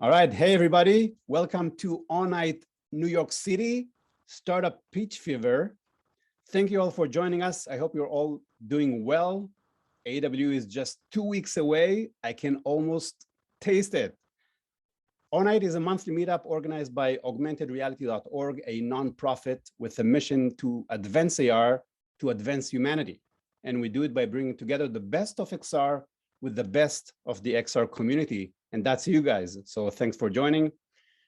All right. Hey, everybody. Welcome to Nite New York City Startup Pitch Fever. Thank you all for joining us. I hope you're all doing well. AW is just 2 weeks away. I can almost taste it. Nite is a monthly meetup organized by augmentedreality.org, a nonprofit with a mission to advance AR to advance humanity. And we do it by bringing together the best of XR with the best of the XR community. And that's you guys. So thanks for joining.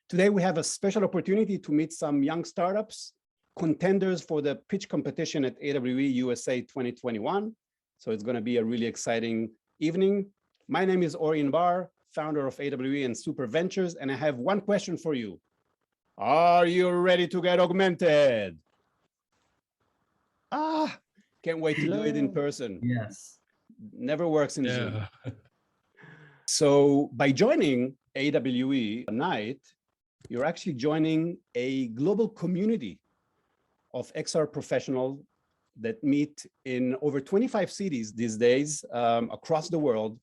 Today, we have a special opportunity to meet some young startups, contenders for the pitch competition at AWE USA 2021. So it's going to be a really exciting evening. My name is Inbar, founder of AWE and Super Ventures. And I have one question for you. Are you ready to get augmented? Can't wait to do it in person. Yes. Never works in Zoom. So by joining AWE Nite, you're actually joining a global community of XR professionals that meet in over 25 cities these days across the world.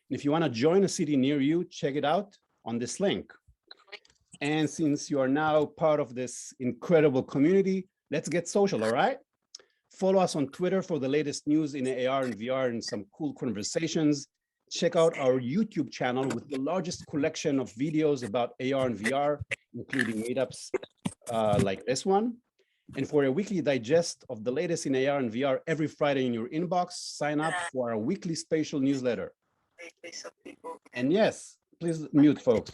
And if you want to join a city near you, check it out on this link. And since you are now part of this incredible community, let's get social, all right? Follow us on Twitter for the latest news in AR and VR and some cool conversations. Check out our YouTube channel with the largest collection of videos about AR and VR, including meetups like this one. And for a weekly digest of the latest in AR and VR every Friday in your inbox, sign up for our weekly spatial newsletter. And yes, please mute, folks.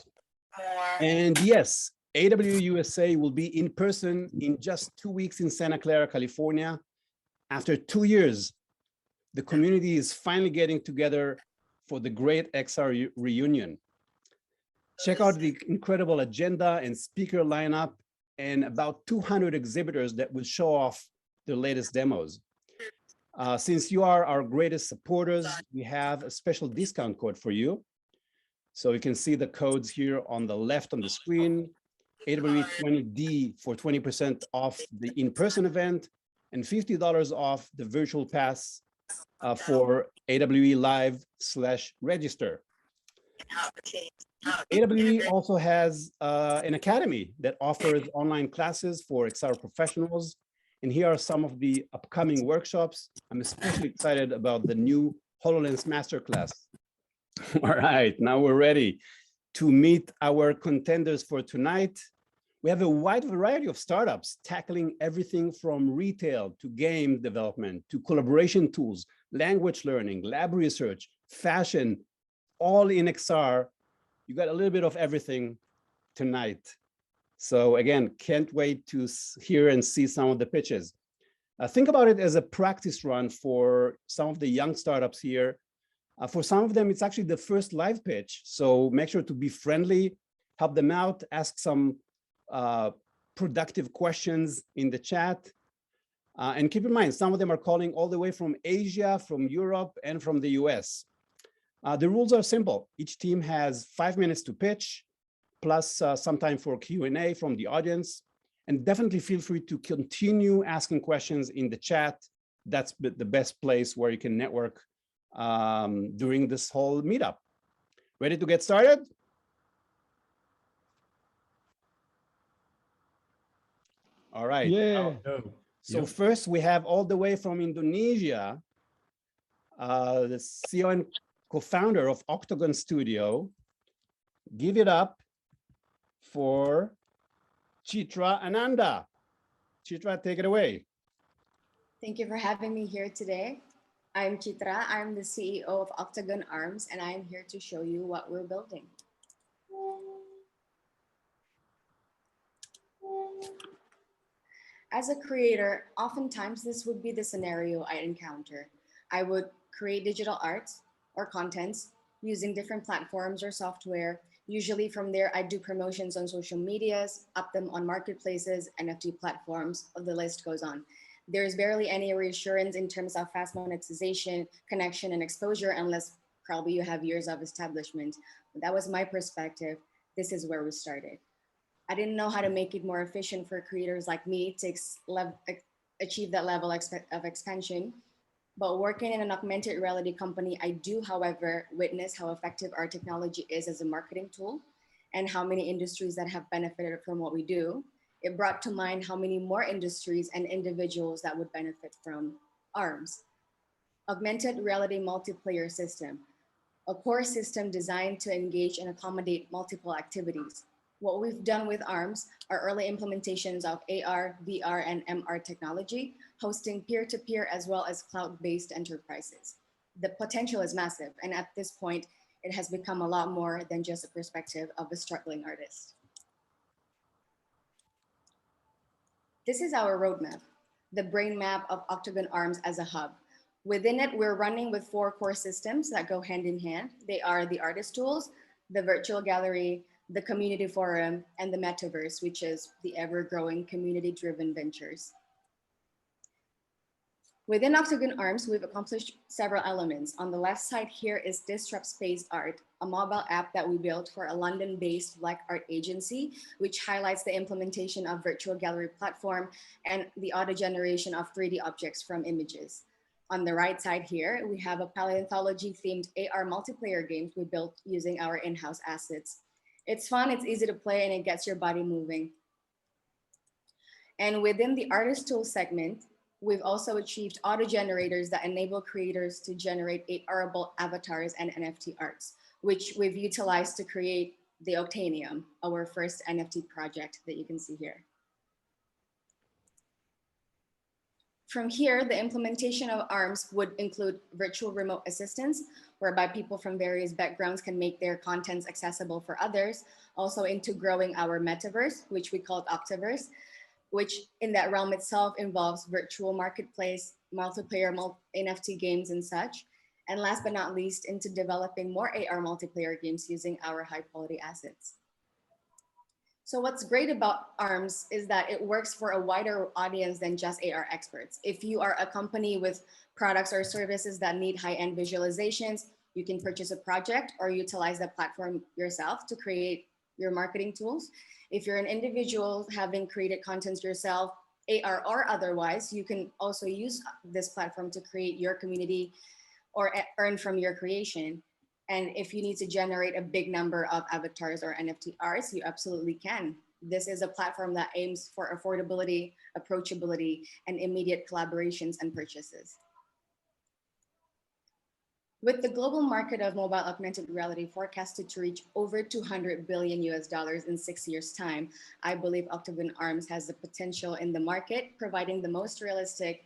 And yes, AWE USA will be in person in just 2 weeks in Santa Clara, California. After 2 years, the community is finally getting together for the great XR reunion. Check out the incredible agenda and speaker lineup and about 200 exhibitors that will show off their latest demos. Since you are our greatest supporters, we have a special discount code for you. So you can see the codes here on the left on the screen. AWE20D for 20% off the in-person event and $50 off the virtual pass for AWE Live/register. AWE also has an academy that offers online classes for XR professionals. And here are some of the upcoming workshops. I'm especially excited about the new HoloLens Masterclass. All right, now we're ready to meet our contenders for tonight. We have a wide variety of startups tackling everything from retail to game development to collaboration tools, language learning, lab research, fashion, all in XR. You got a little bit of everything tonight. So again, can't wait to hear and see some of the pitches. Think about it as a practice run for some of the young startups here. For some of them, it's actually the first live pitch. So make sure to be friendly, help them out, ask some productive questions in the chat. And keep in mind, some of them are calling all the way from Asia, from Europe, and from the US. The rules are simple. Each team has 5 minutes to pitch, plus some time for Q&A from the audience. And definitely feel free to continue asking questions in the chat. That's the best place where you can network during this whole meetup. Ready to get started? All right. Yeah. So first, we have all the way from Indonesia, the CEO and co-founder of Octagon Studio. Give it up for Chitra Ananda. Chitra, take it away. Thank you for having me here today. I'm Chitra. I'm the CEO of Octagon Arms, and I'm here to show you what we're building. As a creator, oftentimes this would be the scenario I encounter. I would create digital art or contents using different platforms or software. Usually from there, I do promotions on social medias, up them on marketplaces, NFT platforms, the list goes on. There's barely any reassurance in terms of fast monetization, connection, and exposure, unless probably you have years of establishment. But that was my perspective. This is where we started. I didn't know how to make it more efficient for creators like me to achieve that level of expansion. But working in an augmented reality company, I do, however, witness how effective our technology is as a marketing tool. and how many industries that have benefited from what we do, it brought to mind how many more industries and individuals that would benefit from ARMS. Augmented Reality Multiplayer System, a core system designed to engage and accommodate multiple activities. What we've done with ARMS are early implementations of AR, VR, and MR technology, hosting peer-to-peer as well as cloud-based enterprises. The potential is massive, and at this point, it has become a lot more than just a perspective of a struggling artist. This is our roadmap, the brain map of Octagon ARMS as a hub. Within it, we're running with 4 core systems that go hand in hand. They are the artist tools, the virtual gallery, the community forum, and the metaverse, which is the ever-growing community-driven ventures. Within Octagon ARMS, we've accomplished several elements. On the left side here is Disrupt Space Art, a mobile app that we built for a London-based Black art agency, which highlights the implementation of virtual gallery platform and the auto generation of 3D objects from images. On the right side here, we have a paleontology-themed AR multiplayer games we built using our in-house assets. It's fun, it's easy to play, and it gets your body moving. And within the artist tool segment, we've also achieved auto generators that enable creators to generate ARable avatars and NFT arts, which we've utilized to create the Octanium, our first NFT project that you can see here. From here, the implementation of ARMS would include virtual remote assistance, whereby people from various backgrounds can make their contents accessible for others. Also into growing our metaverse, which we called Octaverse, which in that realm itself involves virtual marketplace, multiplayer NFT games and such. And last but not least, into developing more AR multiplayer games using our high quality assets. So what's great about ARMS is that it works for a wider audience than just AR experts. If you are a company with products or services that need high-end visualizations, you can purchase a project or utilize the platform yourself to create your marketing tools. If you're an individual having created content yourself, AR or otherwise, you can also use this platform to create your community or earn from your creation. And if you need to generate a big number of avatars or NFT arts, you absolutely can. This is a platform that aims for affordability, approachability, and immediate collaborations and purchases. With the global market of mobile augmented reality forecasted to reach over 200 billion US dollars in 6 years' time, I believe Octagon ARMS has the potential in the market, providing the most realistic,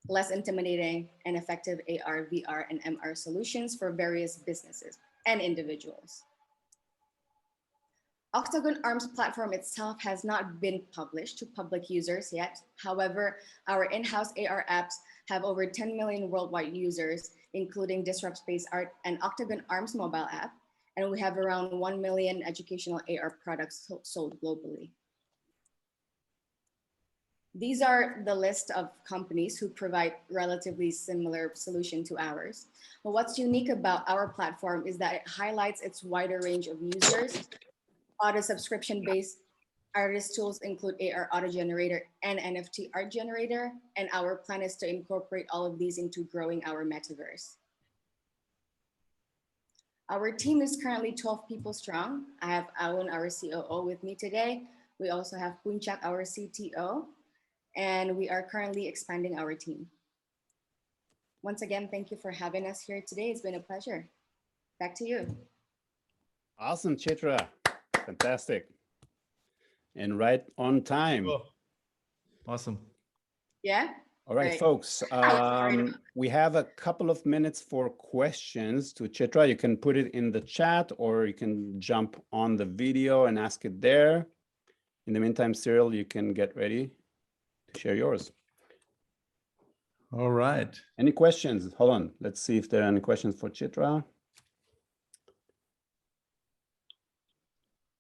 less intimidating, and effective AR, VR, and MR solutions for various businesses and individuals. Octagon ARMS platform itself has not been published to public users yet. However, our in-house AR apps have over 10 million worldwide users, including Disrupt Space Art and Octagon ARMS mobile app. And we have around 1 million educational AR products sold globally. These are the list of companies who provide relatively similar solution to ours. But what's unique about our platform is that it highlights its wider range of users. Auto subscription-based artist tools include AR auto generator and NFT art generator. And our plan is to incorporate all of these into growing our metaverse. Our team is currently 12 people strong. I have Aun, our COO, with me today. We also have Puncak, our CTO. And we are currently expanding our team. Once again, thank you for having us here today. It's been a pleasure. Back to you. Awesome, Chitra. Fantastic. And right on time. Cool. Awesome. Yeah? All right, Great. folks. We have a couple of minutes for questions to Chitra. You can put it in the chat or you can jump on the video and ask it there. In the meantime, Cyril, you can get ready to share yours. All right. Any questions? Hold on. Let's see if there are any questions for Chitra.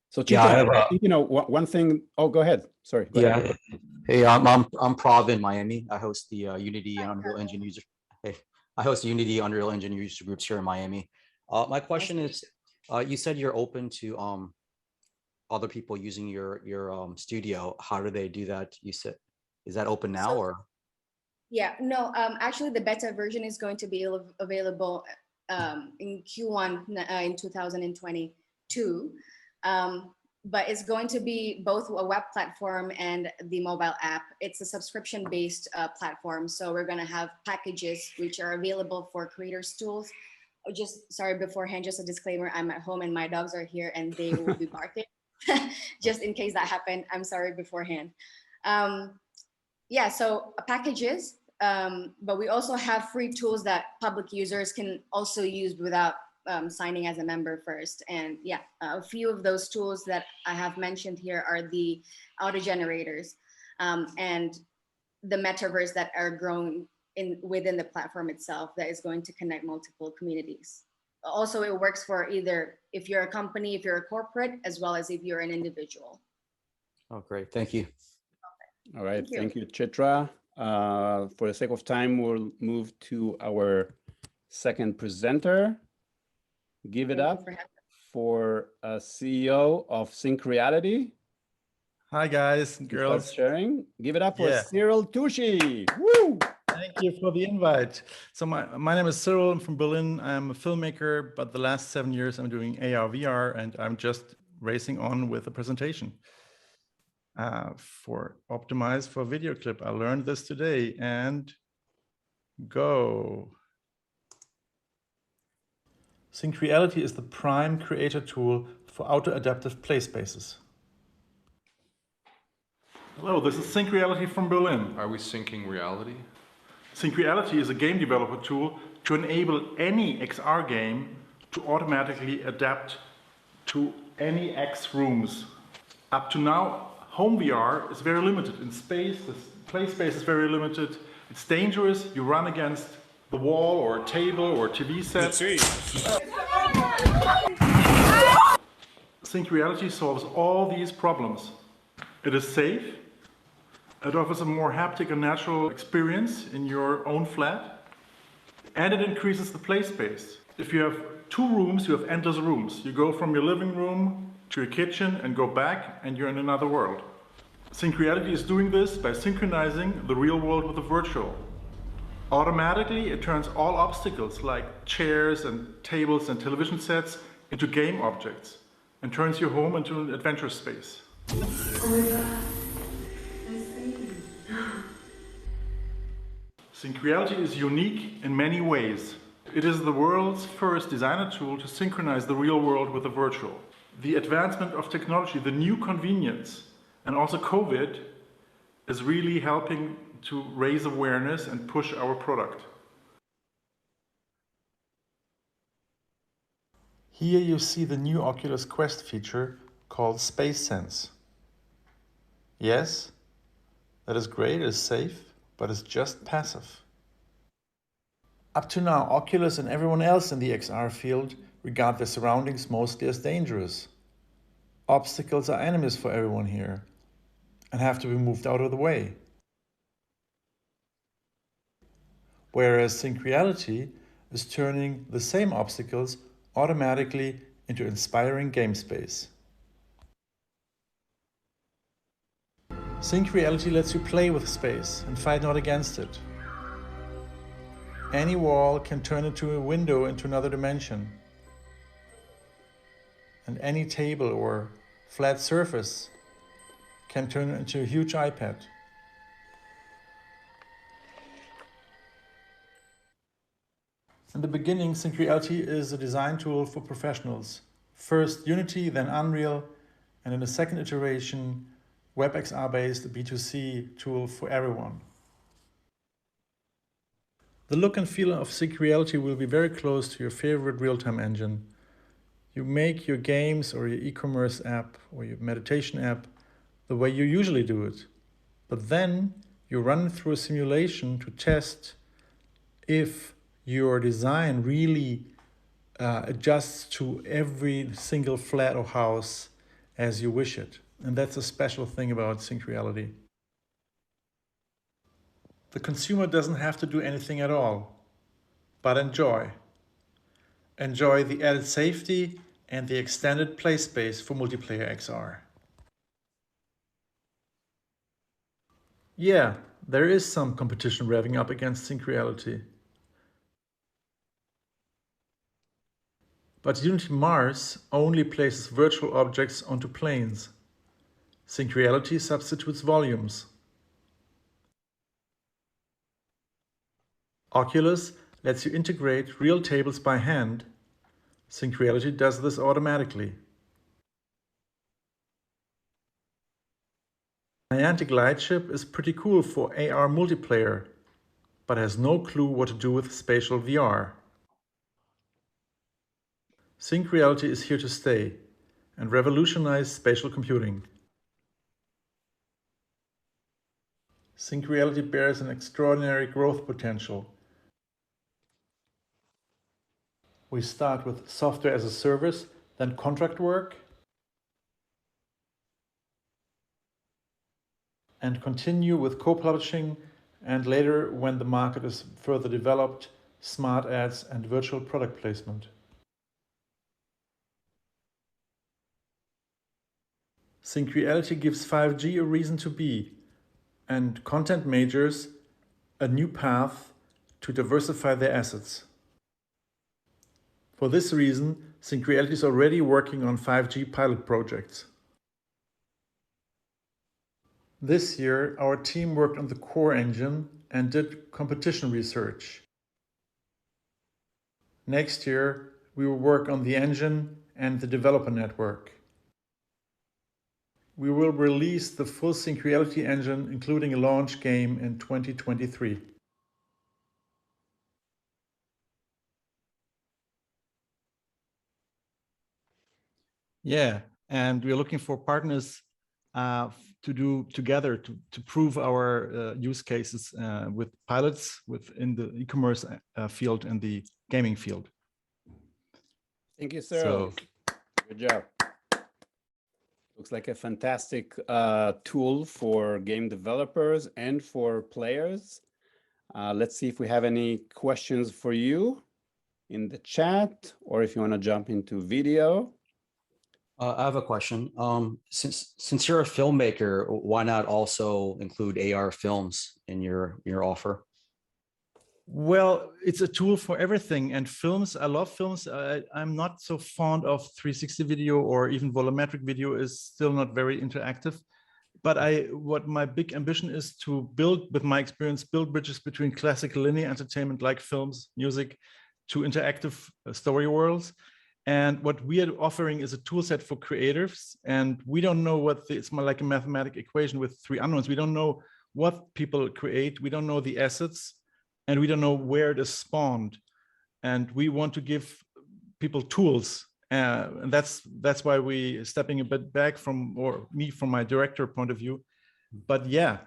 So Chitra, Yeah, I think, you know, one thing. Oh, go ahead. Sorry. Go ahead. Hey, I'm Prav in Miami. I host the Unity and Unreal Engine user. Hey, I host the Unity Unreal Engine user groups here in Miami. My question is, you said you're open to other people using your studio. How do they do that? You said, is that open now or? Yeah, no, actually the beta version is going to be available in Q1 in 2022. But it's going to be both a web platform and the mobile app. It's a subscription-based platform. So we're going to have packages which are available for creators tools. Just sorry beforehand, just a disclaimer, I'm at home and my dogs are here and they will be barking. Just in case that happened, I'm sorry beforehand. Yeah, so packages, but we also have free tools that public users can also use without signing as a member first. And yeah, a few of those tools that I have mentioned here are the auto generators and the metaverse that are growing within the platform itself that is going to connect multiple communities. Also, it works for either if you're a company, if you're a corporate, as well as if you're an individual. Oh, great. Thank you. All right. Thank you, Chitra. For the sake of time, we'll move to our second presenter. Give it up for CEO of Syncreality. Hi, guys and girls. Sharing. Give it up for Yeah. Cyril Tuschi. Woo! Thank you for the invite. So my name is Cyril. I'm from Berlin. I'm a filmmaker, but the last 7 years I'm doing AR, VR, and I'm just racing on with a presentation for Optimize for Video Clip. I learned this today and go. Syncreality is the prime creator tool for auto-adaptive play spaces. Hello, this is Syncreality from Berlin. Are we syncing reality? Syncreality is a game developer tool to enable any XR game to automatically adapt to any X rooms. Up to now, home VR is very limited in space. The play space is very limited. It's dangerous. You run against the wall or a table or a TV set. Syncreality solves all these problems. It is safe. It offers a more haptic and natural experience in your own flat. And it increases the play space. If you have 2 rooms, you have endless rooms. You go from your living room to your kitchen and go back and you're in another world. Syncreality is doing this by synchronizing the real world with the virtual. Automatically, it turns all obstacles like chairs and tables and television sets into game objects and turns your home into an adventure space. Syncreality is unique in many ways. It is the world's first designer tool to synchronize the real world with the virtual. The advancement of technology, the new convenience, and also COVID is really helping to raise awareness and push our product. Here you see the new Oculus Quest feature called Space Sense. Yes, that is great, it is safe, but it's just passive. Up to now, Oculus and everyone else in the XR field regard their surroundings mostly as dangerous. Obstacles are enemies for everyone here and have to be moved out of the way. Whereas Syncreality is turning the same obstacles automatically into inspiring game space. Syncreality lets you play with space and fight not against it. Any wall can turn into a window into another dimension. And any table or flat surface can turn into a huge iPad. In the beginning, Syncreality is a design tool for professionals. First Unity, then Unreal, and in the second iteration, WebXR-based B2C tool for everyone. The look and feel of Syncreality will be very close to your favorite real-time engine. You make your games or your e-commerce app or your meditation app the way you usually do it. But then you run through a simulation to test if your design really adjusts to every single flat or house as you wish it. And that's a special thing about Syncreality. The consumer doesn't have to do anything at all, but enjoy. Enjoy the added safety and the extended play space for multiplayer XR. Yeah, there is some competition revving up against Syncreality. But Unity Mars only places virtual objects onto planes. Syncreality substitutes volumes. Oculus lets you integrate real tables by hand. Syncreality does this automatically. Niantic Lightship is pretty cool for AR multiplayer, but has no clue what to do with spatial VR. Syncreality is here to stay and revolutionize spatial computing. Syncreality bears an extraordinary growth potential. We start with software as a service, then contract work, and continue with co-publishing, and later, when the market is further developed, smart ads and virtual product placement. Syncreality gives 5G a reason to be, and content majors a new path to diversify their assets. For this reason, Syncreality is already working on 5G pilot projects. This year, our team worked on the core engine and did competition research. Next year, we will work on the engine and the developer network. We will release the full Syncreality engine, including a launch game, in 2023. Yeah, and we're looking for partners to do together to prove our use cases with pilots within the e-commerce field and the gaming field. Thank you, Cyril. So, good job. Looks like a fantastic tool for game developers and for players. Let's see if we have any questions for you in the chat, or if you want to jump into video. I have a question. Since you're a filmmaker, why not also include AR films in your offer? well, it's a tool for everything, and films. I love films. I'm not so fond of 360 video, or even volumetric video is still not very interactive. But what my big ambition is to build, with my experience, build bridges between classical linear entertainment like films, music, to interactive story worlds. And what we are offering is a tool set for creatives. And we don't know what it's more like a mathematical equation with three unknowns. We don't know what people create. We don't know the assets, and we don't know where it is spawned. And we want to give people tools. And that's why we stepping a bit back from, or me from my director point of view. But yeah,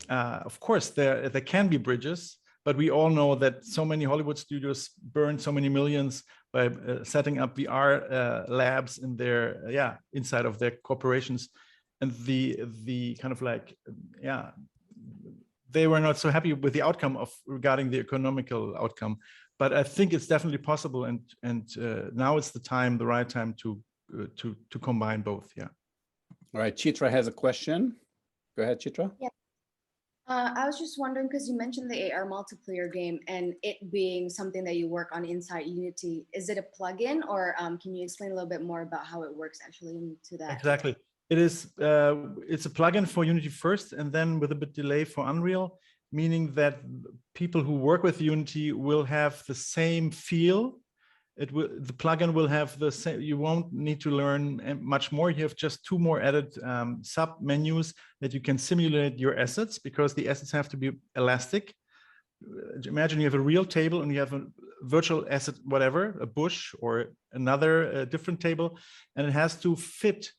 of course, there can be bridges, but we all know that so many Hollywood studios burn so many millions by setting up VR labs in their, inside of their corporations. And the kind of like, they were not so happy with the outcome regarding the economical outcome. But I think it's definitely possible, and now it's the right time to combine both. Yeah. All right, Chitra has a question. Go ahead, Chitra. Yeah. I was just wondering, because you mentioned the AR multiplayer game and it being something that you work on inside Unity. Is it a plugin, or can you explain a little bit more about how it works actually into that? Exactly. It is. It's a plugin for Unity first, and then with a bit delay for Unreal, meaning that people who work with Unity will have the same feel. The plugin will have the same. You won't need to learn much more. You have just two more added sub menus that you can simulate your assets, because the assets have to be elastic. Imagine you have a real table and you have a virtual asset, whatever, a bush or another different table, and it has to fit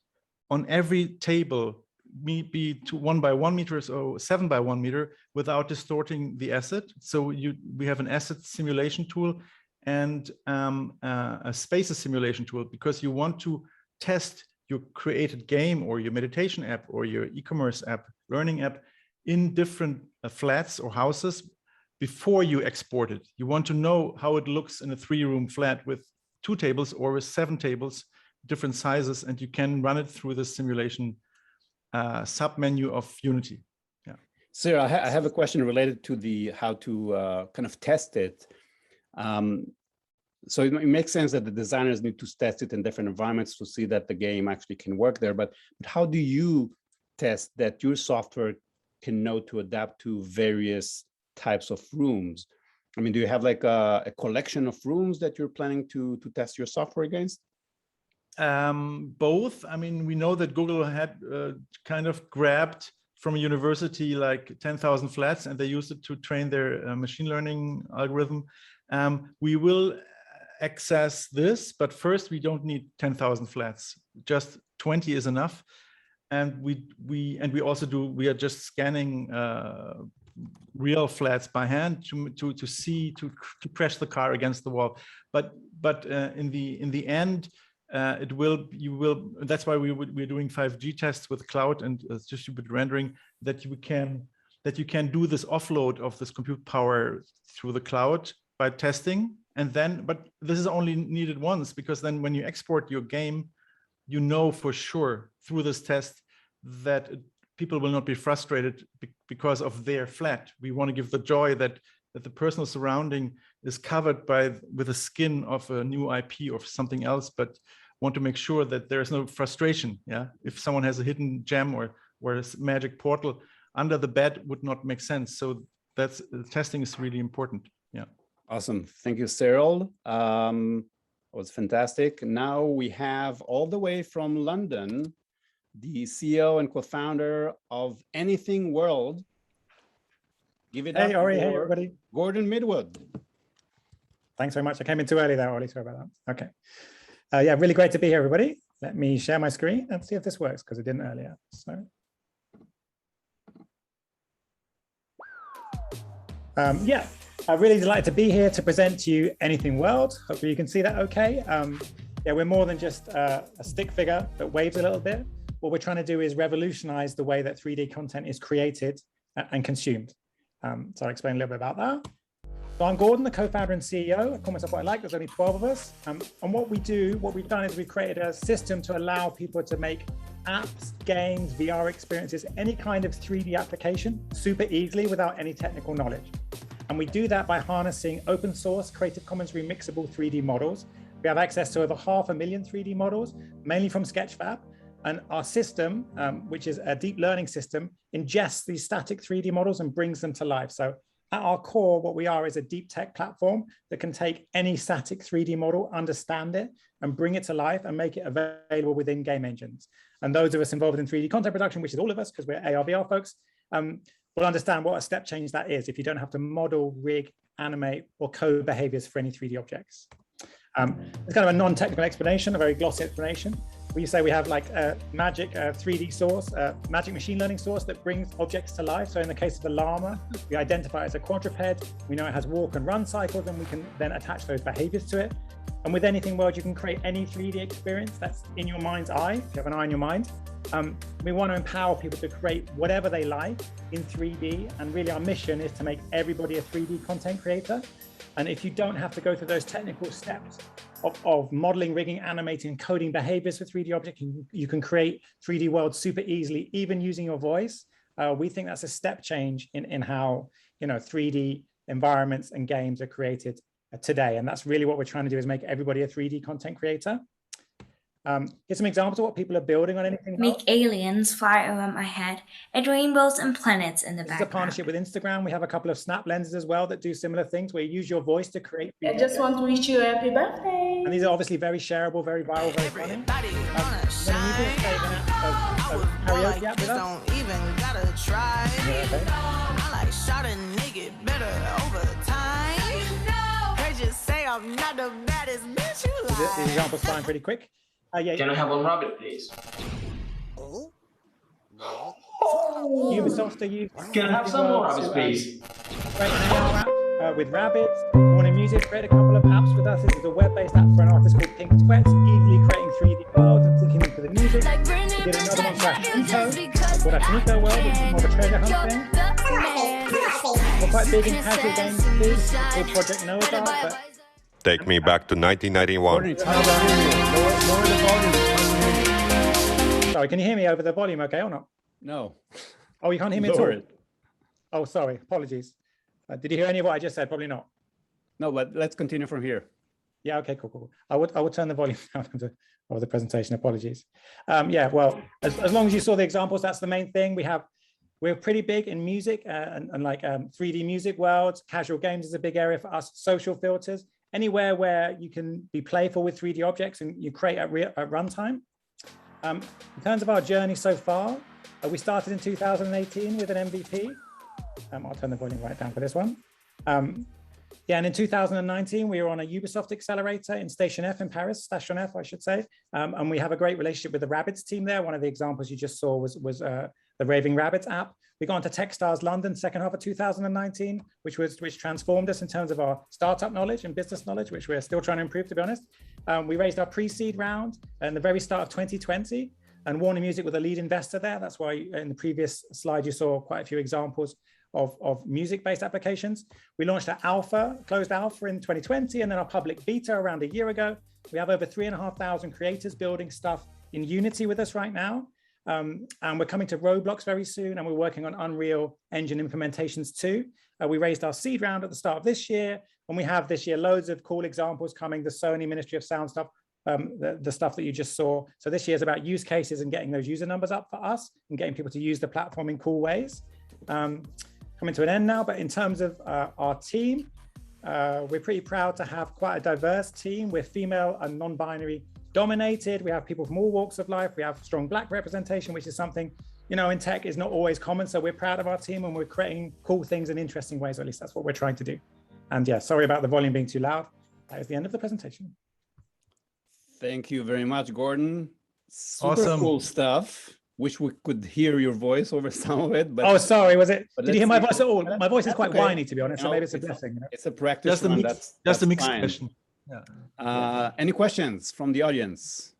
on every table, be to 1 by 1 meters or 7 by 1 meter, without distorting the asset. So we have an asset simulation tool and a spaces simulation tool, because you want to test your created game or your meditation app or your e-commerce app, learning app, in different flats or houses before you export it. You want to know how it looks in a 3-room flat with 2 tables or with 7 tables, different sizes, and you can run it through the simulation sub-menu of Unity. Yeah. Sarah, I have a question related to how to kind of test it. So it makes sense that the designers need to test it in different environments to see that the game actually can work there. But how do you test that your software can know to adapt to various types of rooms? I mean, do you have like a collection of rooms that you're planning to test your software against? Both. I mean, we know that Google had kind of grabbed from a university like 10,000 flats, and they used it to train their machine learning algorithm. We will access this, but first we don't need 10,000 flats. Just 20 is enough. And we also do. We are just scanning real flats by hand to see to crash the car against the wall. But in the end, you will. That's why we're doing 5G tests with cloud and distributed rendering, that you can do this offload of this compute power through the cloud by testing. And then, but this is only needed once, because then when you export your game, you know for sure through this test that people will not be frustrated because of their flat. We want to give the joy that the personal surrounding is covered with the skin of a new IP or something else, but want to make sure that there is no frustration. Yeah, if someone has a hidden gem or a magic portal under the bed, would not make sense. So that's testing is really important. Yeah. Awesome. Thank you, Cyril. It was fantastic. Now we have all the way from London, the CEO and co-founder of Anything World. Give it up Hey, Ori, for hey, everybody. Gordon Midwood. Thanks very much. I came in too early there, Ollie. Sorry about that. Okay. Yeah, really great to be here, everybody. Let me share my screen and see if this works, because it didn't earlier. So, yeah, I'm really delighted to be here to present to you Anything World. Hopefully you can see that okay. Yeah, we're more than just a stick figure that waves a little bit. What we're trying to do is revolutionize the way that 3D content is created and consumed. So I'll explain a little bit about that. So I'm Gordon, the co-founder and CEO. I call myself what I like. There's only 12 of us. And what we've done is we've created a system to allow people to make apps, games, VR experiences, any kind of 3D application super easily without any technical knowledge. And we do that by harnessing open source, Creative Commons remixable 3D models. We have access to over 500,000 3D models, mainly from Sketchfab. And our system, which is a deep learning system, ingests these static 3D models and brings them to life. So at our core, what we are is a deep tech platform that can take any static 3D model, understand it, and bring it to life and make it available within game engines. And those of us involved in 3D content production, which is all of us, because we're AR/VR folks, will understand what a step change that is if you don't have to model, rig, animate, or code behaviors for any 3D objects. It's kind of a non-technical explanation, a very glossy explanation. We say we have like a magic 3D source, magic machine learning source that brings objects to life. So in the case of the llama, we identify it as a quadruped. We know it has walk and run cycles, and we can then attach those behaviors to it. And with Anything World, you can create any 3D experience that's in your mind's eye, if you have an eye in your mind. We want to empower people to create whatever they like in 3D. And really our mission is to make everybody a 3D content creator. And if you don't have to go through those technical steps of modeling, rigging, animating, coding behaviors for 3D objects, you can create 3D worlds super easily, even using your voice. We think that's a step change in how 3D environments and games are created today. And that's really what we're trying to do, is make everybody a 3D content creator. Here's some examples of what people are building on Anything World. Make aliens fly over my head and rainbows and planets in the background. This is a partnership with Instagram. We have a couple of snap lenses as well that do similar things, where you use your voice to create. I just want to wish you a happy birthday. And these are obviously very shareable, very viral, very funny. Karaoke app with us. Don't even gotta try. Okay. I like shot a nigga better over time. They just say I'm not the baddest bitch you like. These examples flying pretty quick. Yeah, Can I have one rabbit, please? Ubisoft are using. Can I have some more rabbits, please? Create an AR app with rabbits. Warner Music create a couple of apps with us. This is a web-based app for an artist called Pink Sweats, easily creating 3D worlds and syncing them to the music. We did another one for Ashiko, called Ashiko World, which is more of a treasure hunt thing. We're quite big in casual games too, called Project Noah, but Take me back to 1991. Sorry, can you hear me over the volume okay or not? No. Oh, you can't hear me at all? Oh, sorry, apologies. Did you hear any of what I just said? Probably not. No, but let's continue from here. Yeah, okay, cool. I would turn the volume down of the presentation, apologies. Yeah, well, as long as you saw the examples, that's the main thing. We're pretty big in music and like 3D music worlds. Casual games is a big area for us. Social filters, anywhere where you can be playful with 3D objects and you create at runtime. In terms of our journey so far, we started in 2018 with an MVP. I'll turn the volume right down for this one. Yeah, and in 2019, we were on a Ubisoft accelerator in Station F in Paris, Station F, I should say. And we have a great relationship with the Rabbids team there. One of the examples you just saw was the Raving Rabbids app. We got into Techstars London, second half of 2019, which transformed us in terms of our startup knowledge and business knowledge, which we're still trying to improve, to be honest. We raised our pre-seed round in the very start of 2020, and Warner Music was a lead investor there. That's why in the previous slide, you saw quite a few examples of music-based applications. We launched an closed alpha in 2020, and then our public beta around a year ago. We have over 3,500 creators building stuff in Unity with us right now. And we're coming to Roblox very soon, and we're working on Unreal Engine implementations too. We raised our seed round at the start of this year, and we have this year loads of cool examples coming, the Sony Ministry of Sound stuff, the stuff that you just saw. So this year is about use cases and getting those user numbers up for us and getting people to use the platform in cool ways. Coming to an end now, but in terms of our team, we're pretty proud to have quite a diverse team. We're female and non-binary dominated. We have people from all walks of life. We have strong Black representation, which is something, you know, in tech is not always common. So we're proud of our team and we're creating cool things in interesting ways, or at least that's what we're trying to do. And yeah, sorry about the volume being too loud. That is the end of the presentation. Thank you very much, Gordon. Super Awesome. Cool stuff. Wish we could hear your voice over some of it. But oh, sorry, was it? Did you hear my voice at all? That's, my voice is quite okay. whiny, to be honest. So maybe it's a blessing. You know? It's a practice. That's the mixed fine. question. Yeah. Any questions from the audience?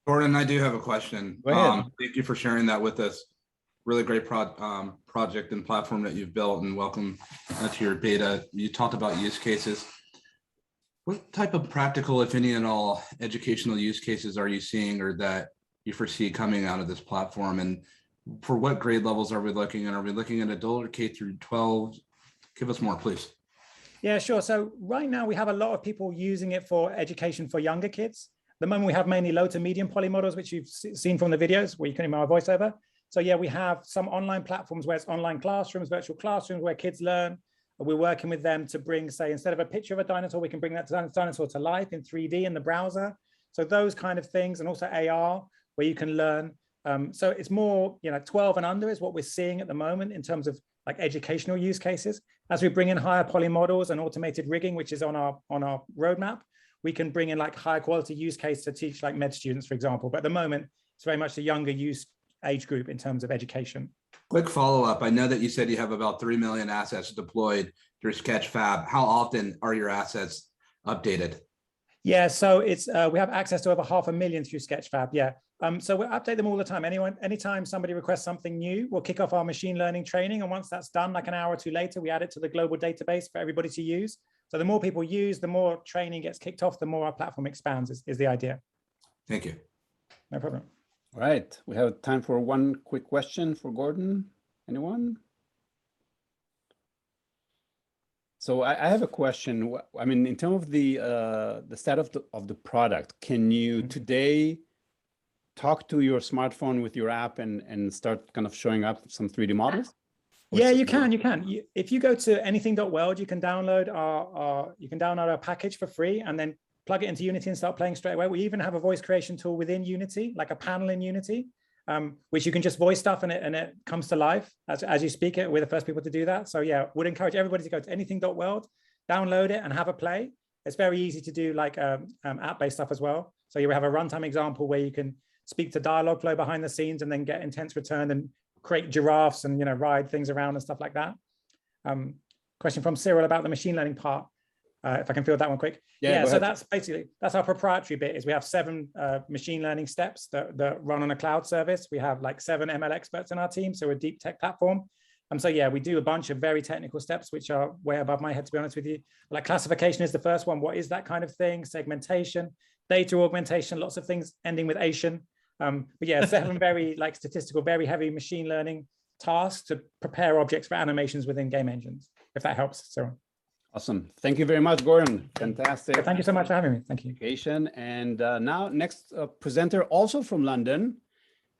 Gordon, I do have a question. Go ahead. Thank you for sharing that with us. Really great project and platform that you've built, and welcome to your beta. You talked about use cases. What type of practical, if any at all, educational use cases are you seeing or that you foresee coming out of this platform? And for what grade levels are we looking at? Are we looking at adult or K through 12? Give us more, please. Yeah, sure. So right now we have a lot of people using it for education for younger kids. At the moment we have mainly low to medium poly models, which you've seen from the videos where you can hear my voiceover. So yeah, we have some online platforms where it's online classrooms, virtual classrooms where kids learn. We're working with them to bring, say, instead of a picture of a dinosaur, we can bring that dinosaur to life in 3D in the browser. So those kind of things, and also AR, where you can learn. So it's more, 12 and under is what we're seeing at the moment in terms of like educational use cases. As we bring in higher poly models and automated rigging, which is on our roadmap, we can bring in like higher quality use case to teach like med students, for example. But at the moment, it's very much the younger age group in terms of education. Quick follow-up. I know that you said you have about 3 million assets deployed through Sketchfab. How often are your assets updated? Yeah, so it's we have access to over 500,000 through Sketchfab. Yeah, so we update them all the time. Anytime somebody requests something new, we'll kick off our machine learning training, and once that's done, like an hour or two later, we add it to the global database for everybody to use. So the more people use, the more training gets kicked off, the more our platform expands. Is the idea. Thank you. No problem. All right, we have time for one quick question for Gordon. Anyone? So I have a question. I mean, in terms of the status of the product, can you today talk to your smartphone with your app and start kind of showing up some 3D models? Yeah, you can. If you go to anything.world, you can download our package for free and then plug it into Unity and start playing straight away. We even have a voice creation tool within Unity, like a panel in Unity, which you can just voice stuff and it comes to life as you speak it. We're the first people to do that. So yeah, would encourage everybody to go to anything.world, download it and have a play. It's very easy to do like app-based stuff as well. So you have a runtime example where you can speak to dialogue flow behind the scenes and then get intense return and create giraffes and ride things around and stuff like that. Question from Cyril about the machine learning part. If I can field that one quick. Yeah, so that's our proprietary bit. Is we have 7 machine learning steps that run on a cloud service. We have like 7 ML experts in our team, so we're a deep tech platform. So yeah, we do a bunch of very technical steps, which are way above my head, to be honest with you. Like classification is the first one. What is that kind of thing? Segmentation, data augmentation, lots of things ending with Asian. But yeah, 7 very like statistical, very heavy machine learning tasks to prepare objects for animations within game engines, if that helps, Cyril. Awesome. Thank you very much, Gordon. Fantastic. Thank you so much for having me. Thank you. And now next presenter also from London.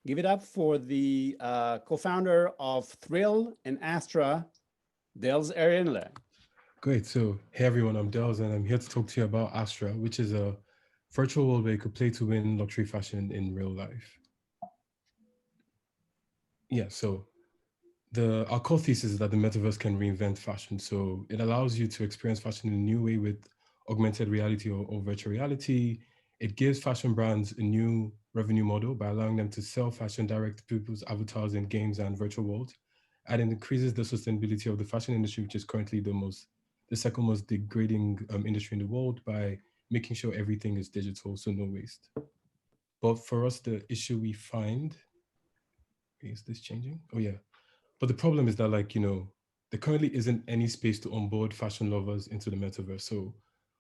Give it up for the co-founder of Thrill and Astra, Delz Erinle. Great. So, hey everyone, I'm Delz and I'm here to talk to you about Astra, which is a virtual world where you could play to win luxury fashion in real life. Yeah, so our core thesis is that the metaverse can reinvent fashion. So it allows you to experience fashion in a new way with augmented reality or virtual reality. It gives fashion brands a new revenue model by allowing them to sell fashion direct to people's avatars in games and virtual worlds. And it increases the sustainability of the fashion industry, which is currently the second most degrading industry in the world, by making sure everything is digital, so no waste. But for us, the issue we find, is this changing? Oh yeah. But the problem is that, like, there currently isn't any space to onboard fashion lovers into the metaverse. So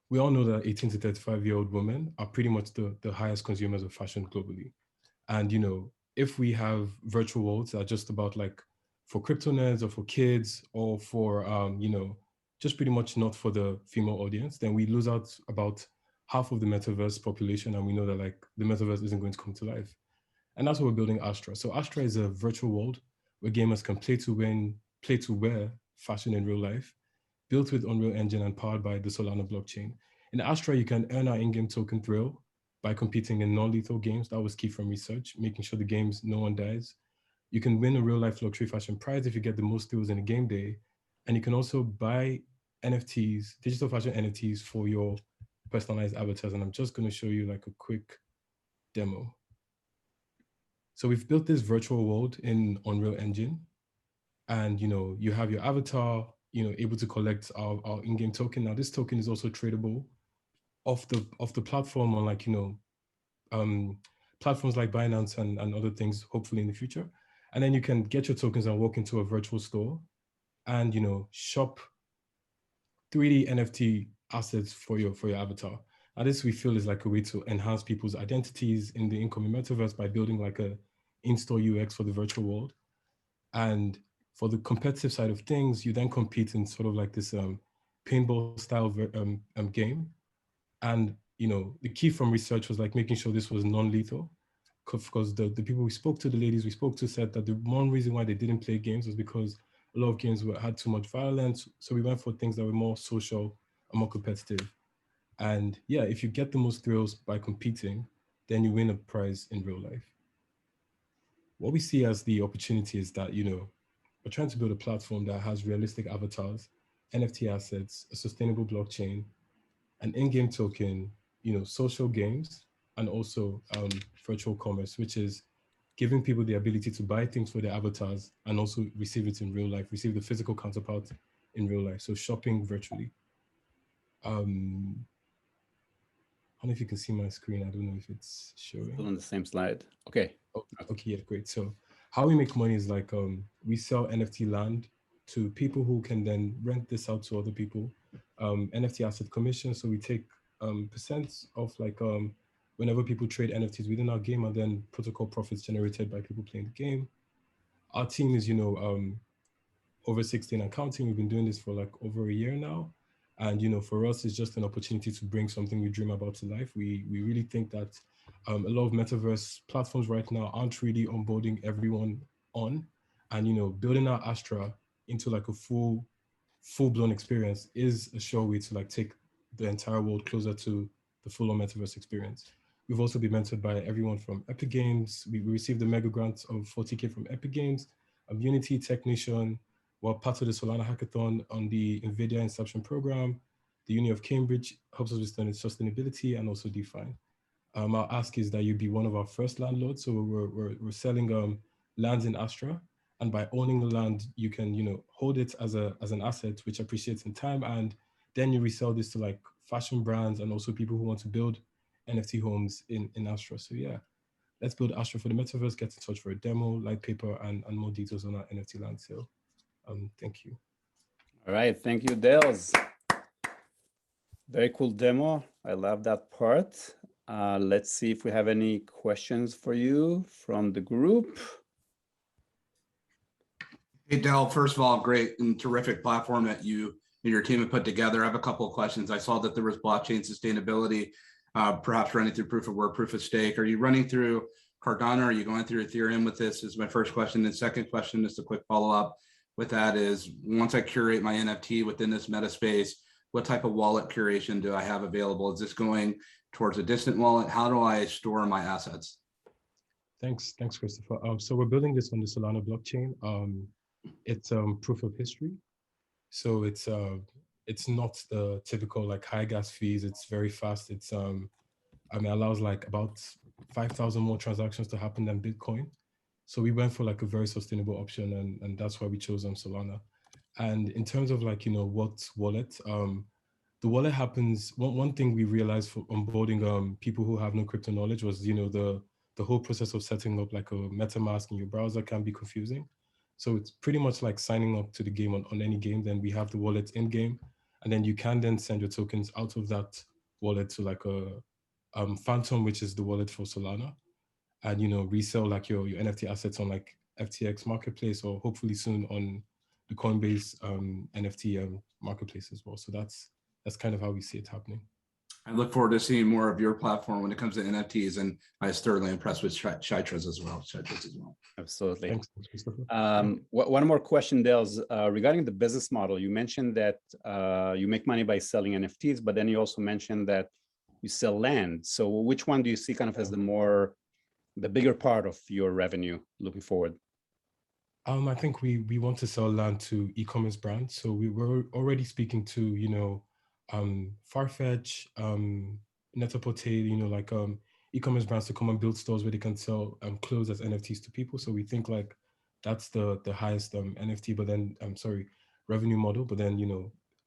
we all know that 18 to 35-year-old women are pretty much the highest consumers of fashion globally. And, if we have virtual worlds that are just about like for crypto nerds or for kids or for, just pretty much not for the female audience, then we lose out about half of the metaverse population. And we know that like the metaverse isn't going to come to life. And that's what we're building Astra. So Astra is a virtual world where gamers can play to win, play to wear fashion in real life, built with Unreal Engine and powered by the Solana blockchain. In Astra, you can earn our in-game token Thrill by competing in non-lethal games. That was key from research, making sure the games, no one dies. You can win a real-life luxury fashion prize if you get the most thrills in a game day. And you can also buy NFTs, digital fashion NFTs for your personalized avatars. And I'm just going to show you like a quick demo. So we've built this virtual world in Unreal Engine, and you have your avatar, able to collect our in-game token. Now this token is also tradable off the platform on like platforms like Binance and other things, hopefully in the future. And then you can get your tokens and walk into a virtual store and shop 3D NFT assets for your avatar. Now this we feel is like a way to enhance people's identities in the incoming metaverse by building like a in-store UX for the virtual world. And for the competitive side of things, you then compete in sort of like this paintball style game. And the key from research was like making sure this was non-lethal, because the people we spoke to, the ladies we spoke to, said that the one reason why they didn't play games was because a lot of games had too much violence. So we went for things that were more social and more competitive. And yeah, if you get the most thrills by competing, then you win a prize in real life. What we see as the opportunity is that, we're trying to build a platform that has realistic avatars, NFT assets, a sustainable blockchain, an in-game token, social games, and also virtual commerce, which is giving people the ability to buy things for their avatars and also receive it in real life, receive the physical counterpart in real life. So shopping virtually. I don't know if you can see my screen. I don't know if it's showing. Still on the same slide. Okay. Oh, okay, yeah, great. So how we make money is like we sell NFT land to people who can then rent this out to other people. NFT asset commission. So we take percents of like whenever people trade NFTs within our game, and then protocol profits generated by people playing the game. Our team is, over 16 and counting. We've been doing this for like over a year now. And, for us, it's just an opportunity to bring something we dream about to life. We really think that a lot of metaverse platforms right now aren't really onboarding everyone on. And, building our Astra into like a full-blown experience is a sure way to like take the entire world closer to the full-on metaverse experience. We've also been mentored by everyone from Epic Games. We received a mega grant of 40K from Epic Games, Unity, Technician. We're part of the Solana Hackathon on the NVIDIA Inception program. The Uni of Cambridge helps us with sustainability and also DeFi. Our ask is that you be one of our first landlords. So we're selling lands in Astra. And by owning the land, you can hold it as an asset, which appreciates in time. And then you resell this to like fashion brands and also people who want to build NFT homes in Astra. So yeah, let's build Astra for the metaverse. Get in touch for a demo, light paper, and more details on our NFT land sale. Thank you. All right, thank you, Delz. Very cool demo. I love that part. Let's see if we have any questions for you from the group. Hey, Del, first of all, great and terrific platform that you your team have put together. I have a couple of questions. I saw that there was blockchain sustainability, perhaps running through proof of work, proof of stake. Are you running through Cardano? Are you going through Ethereum with this? Is my first question. And second question, just a quick follow-up with that is, once I curate my NFT within this meta space, what type of wallet curation do I have available? Is this going towards a distant wallet? How do I store my assets? Thanks, Christopher. So we're building this on the Solana blockchain. It's proof of history. So it's not the typical like high gas fees. It's very fast. It's allows like about 5,000 more transactions to happen than Bitcoin. So we went for like a very sustainable option, and that's why we chose Solana. And in terms of like, what wallet, the wallet happens, one thing we realized for onboarding people who have no crypto knowledge was, the whole process of setting up like a MetaMask in your browser can be confusing. So it's pretty much like signing up to the game on any game. Then we have the wallet in game, and then you can then send your tokens out of that wallet to like a Phantom, which is the wallet for Solana, and resell like your NFT assets on like FTX marketplace, or hopefully soon on the Coinbase NFT marketplace as well. So that's kind of how we see it happening. I look forward to seeing more of your platform when it comes to NFTs, and I was thoroughly impressed with Chytra's as well. Absolutely. Thanks, Christopher. One more question, Delz, regarding the business model. You mentioned that you make money by selling NFTs, but then you also mentioned that you sell land. So which one do you see kind of as the bigger part of your revenue looking forward? I think we want to sell land to e-commerce brands. So we were already speaking to, Farfetch, Net-a-Porter, like e-commerce brands to come and build stores where they can sell clothes as NFTs to people. So we think like that's the highest NFT, but then revenue model. But then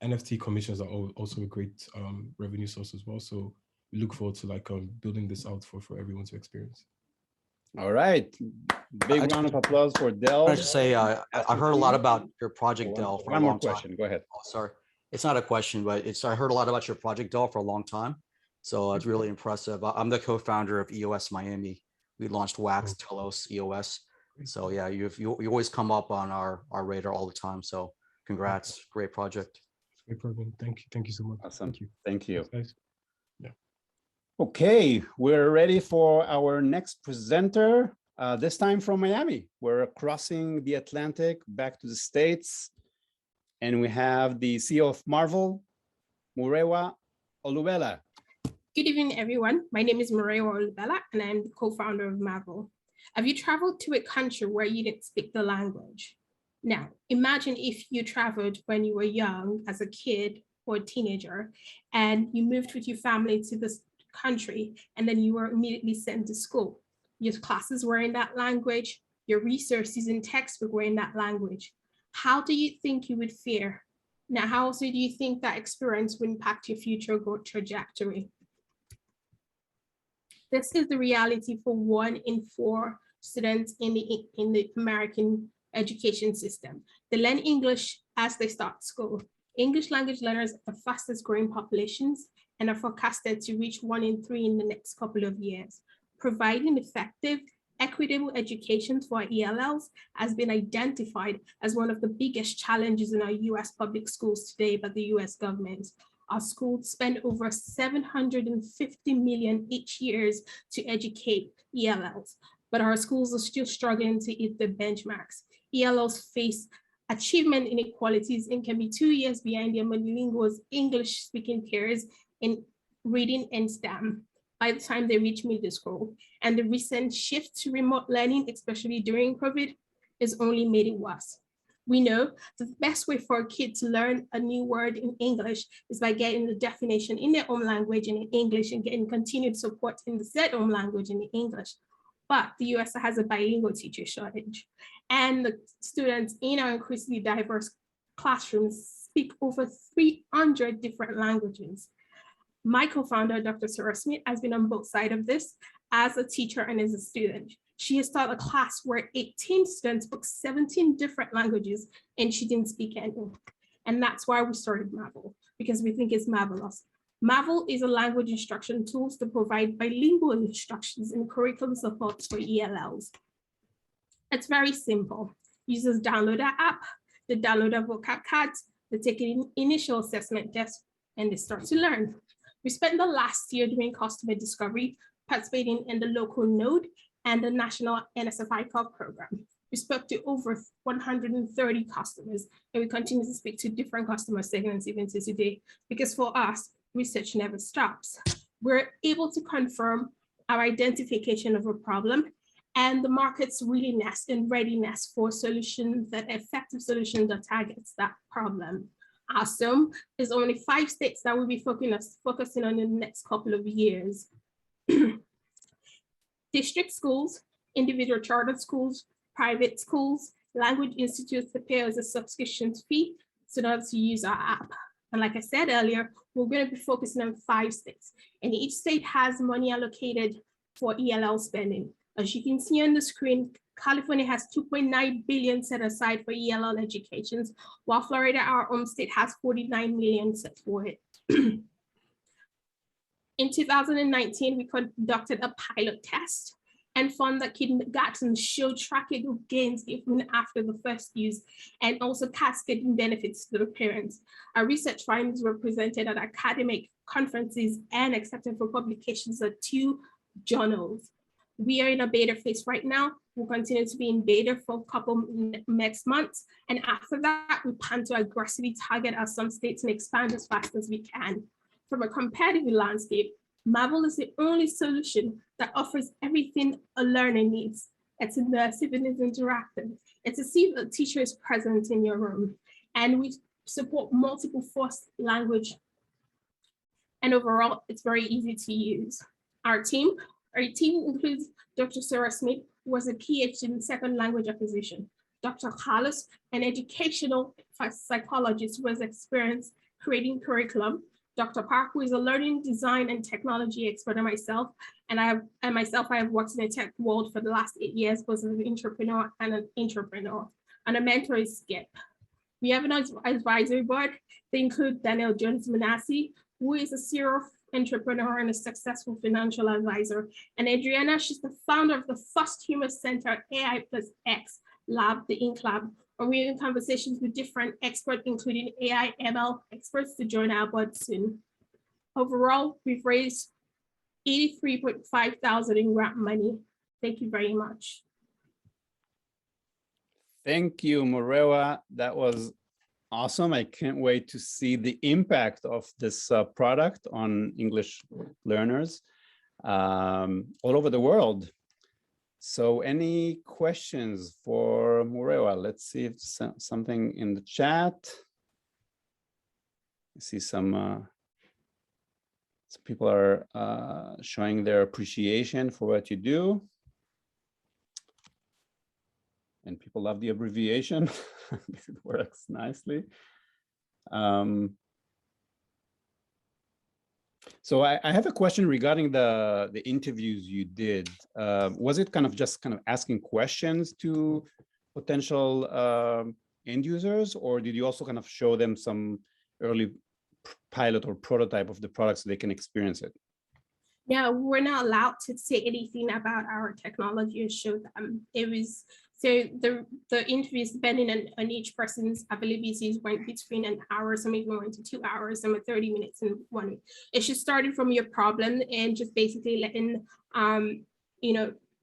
NFT commissions are also a great revenue source as well. So we look forward to like building this out for everyone to experience. All right, big round of applause for Delz. I just say I heard a lot about your project, Delz. One more question. Go ahead. Oh, sorry, it's not a question, but I heard a lot about your project, Delz, for a long time. So it's really impressive. I'm the co-founder of EOS Miami. We launched Wax, Telos, EOS. So yeah, you always come up on our radar all the time. So congrats, great project. Great program. Thank you so much. Awesome. Thank you. Thanks, yeah. Okay, we're ready for our next presenter. This time from Miami. We're crossing the Atlantic back to the States, and we have the CEO of MARVL, Murewa Olubela. Good evening, everyone. My name is Murewa Olubela, and I'm the co-founder of MARVL. Have you traveled to a country where you didn't speak the language? Now, imagine if you traveled when you were young as a kid or a teenager, and you moved with your family to this country, and then you were immediately sent to school. Your classes were in that language, your resources and textbook were in that language. How do you think you would fare? Now, how also do you think that experience would impact your future growth trajectory? This is the reality for 1 in 4 students in the American education system. They learn English as they start school. English language learners are the fastest growing populations and are forecasted to reach 1 in 3 in the next couple of years. Providing effective, equitable education for our ELLs has been identified as one of the biggest challenges in our US public schools today by the US government. Our schools spend over $750 million each year to educate ELLs, but our schools are still struggling to hit the benchmarks. ELLs face achievement inequalities and can be 2 years behind their monolingual English-speaking peers in reading and STEM by the time they reach middle school. And the recent shift to remote learning, especially during COVID, has only made it worse. We know the best way for a kid to learn a new word in English is by getting the definition in their own language and in English and getting continued support in the said own language and in English. But the US has a bilingual teacher shortage, and the students in our increasingly diverse classrooms speak over 300 different languages. My co-founder, Dr. Sarah Smith, has been on both sides of this as a teacher and as a student. She has taught a class where 18 students spoke 17 different languages and she didn't speak any. And that's why we started MARVL, because we think it's marvelous. MARVL is a language instruction tool to provide bilingual instructions and curriculum supports for ELLs. It's very simple. Users download our app, they download our vocab cards, They take an initial assessment test and they start to learn. We spent the last year doing customer discovery, participating in the local node and the national NSFI Cup program. We spoke to over 130 customers, and we continue to speak to different customer segments even to today, because for us, research never stops. We're able to confirm our identification of a problem and the market's willingness and readiness for solutions, that effective solutions that targets that problem. Awesome. There's only 5 states that will be focusing on in the next couple of years. District schools, individual charter schools, private schools, language institutes that pay us a subscription fee so that to use our app. And like I said earlier, we're going to be focusing on 5 states, and each state has money allocated for ELL spending. As you can see on the screen, California has 2.9 billion set aside for ELL educations, while Florida, our home state, has 49 million set for it. In 2019, we conducted a pilot test and found that kindergarten showed tracking of gains even after the first use, and also cascading benefits to the parents. Our research findings were presented at academic conferences and accepted for publications at 2 journals. We are in a beta phase right now. We'll continue to be in beta for a couple next months. And after that, we plan to aggressively target some states and expand as fast as we can. From a competitive landscape, MARVL is the only solution that offers everything a learner needs. It's immersive and it's interactive. It's as if a teacher is present in your room. And we support multiple first language. And overall, it's very easy to use. Our team includes Dr. Sarah Smith, who was a PhD in second language acquisition. Dr. Carlos, an educational psychologist who has experience creating curriculum. Dr. Park, who is a learning design and technology expert, and myself. I have worked in the tech world for the last 8 years, both as an entrepreneur and a mentor is Skip. We have an advisory board. They include Daniel Jones-Manassi, who is a serial entrepreneur and a successful financial advisor. And Adriana, she's the founder of the first human center AI plus X lab, the Inc Lab. And we're in conversations with different experts, including AI ML experts, to join our board soon. Overall, we've raised $83.5 thousand in grant money. Thank you very much. Thank you, Murewa. That was awesome. I can't wait to see the impact of this product on English learners all over the world. So any questions for Murewa? Let's see if something in the chat. I see some people are showing their appreciation for what you do. And people love the abbreviation. It works nicely. So I have a question regarding the interviews you did. Was it kind of asking questions to potential end users, or did you also kind of show them some early pilot or prototype of the product so they can experience it? Yeah, we're not allowed to say anything about our technology or show them. So the interviews, depending on each person's availabilities, went between an hour, some even went to 2 hours, some 30 minutes and 1. It should start from your problem and just basically letting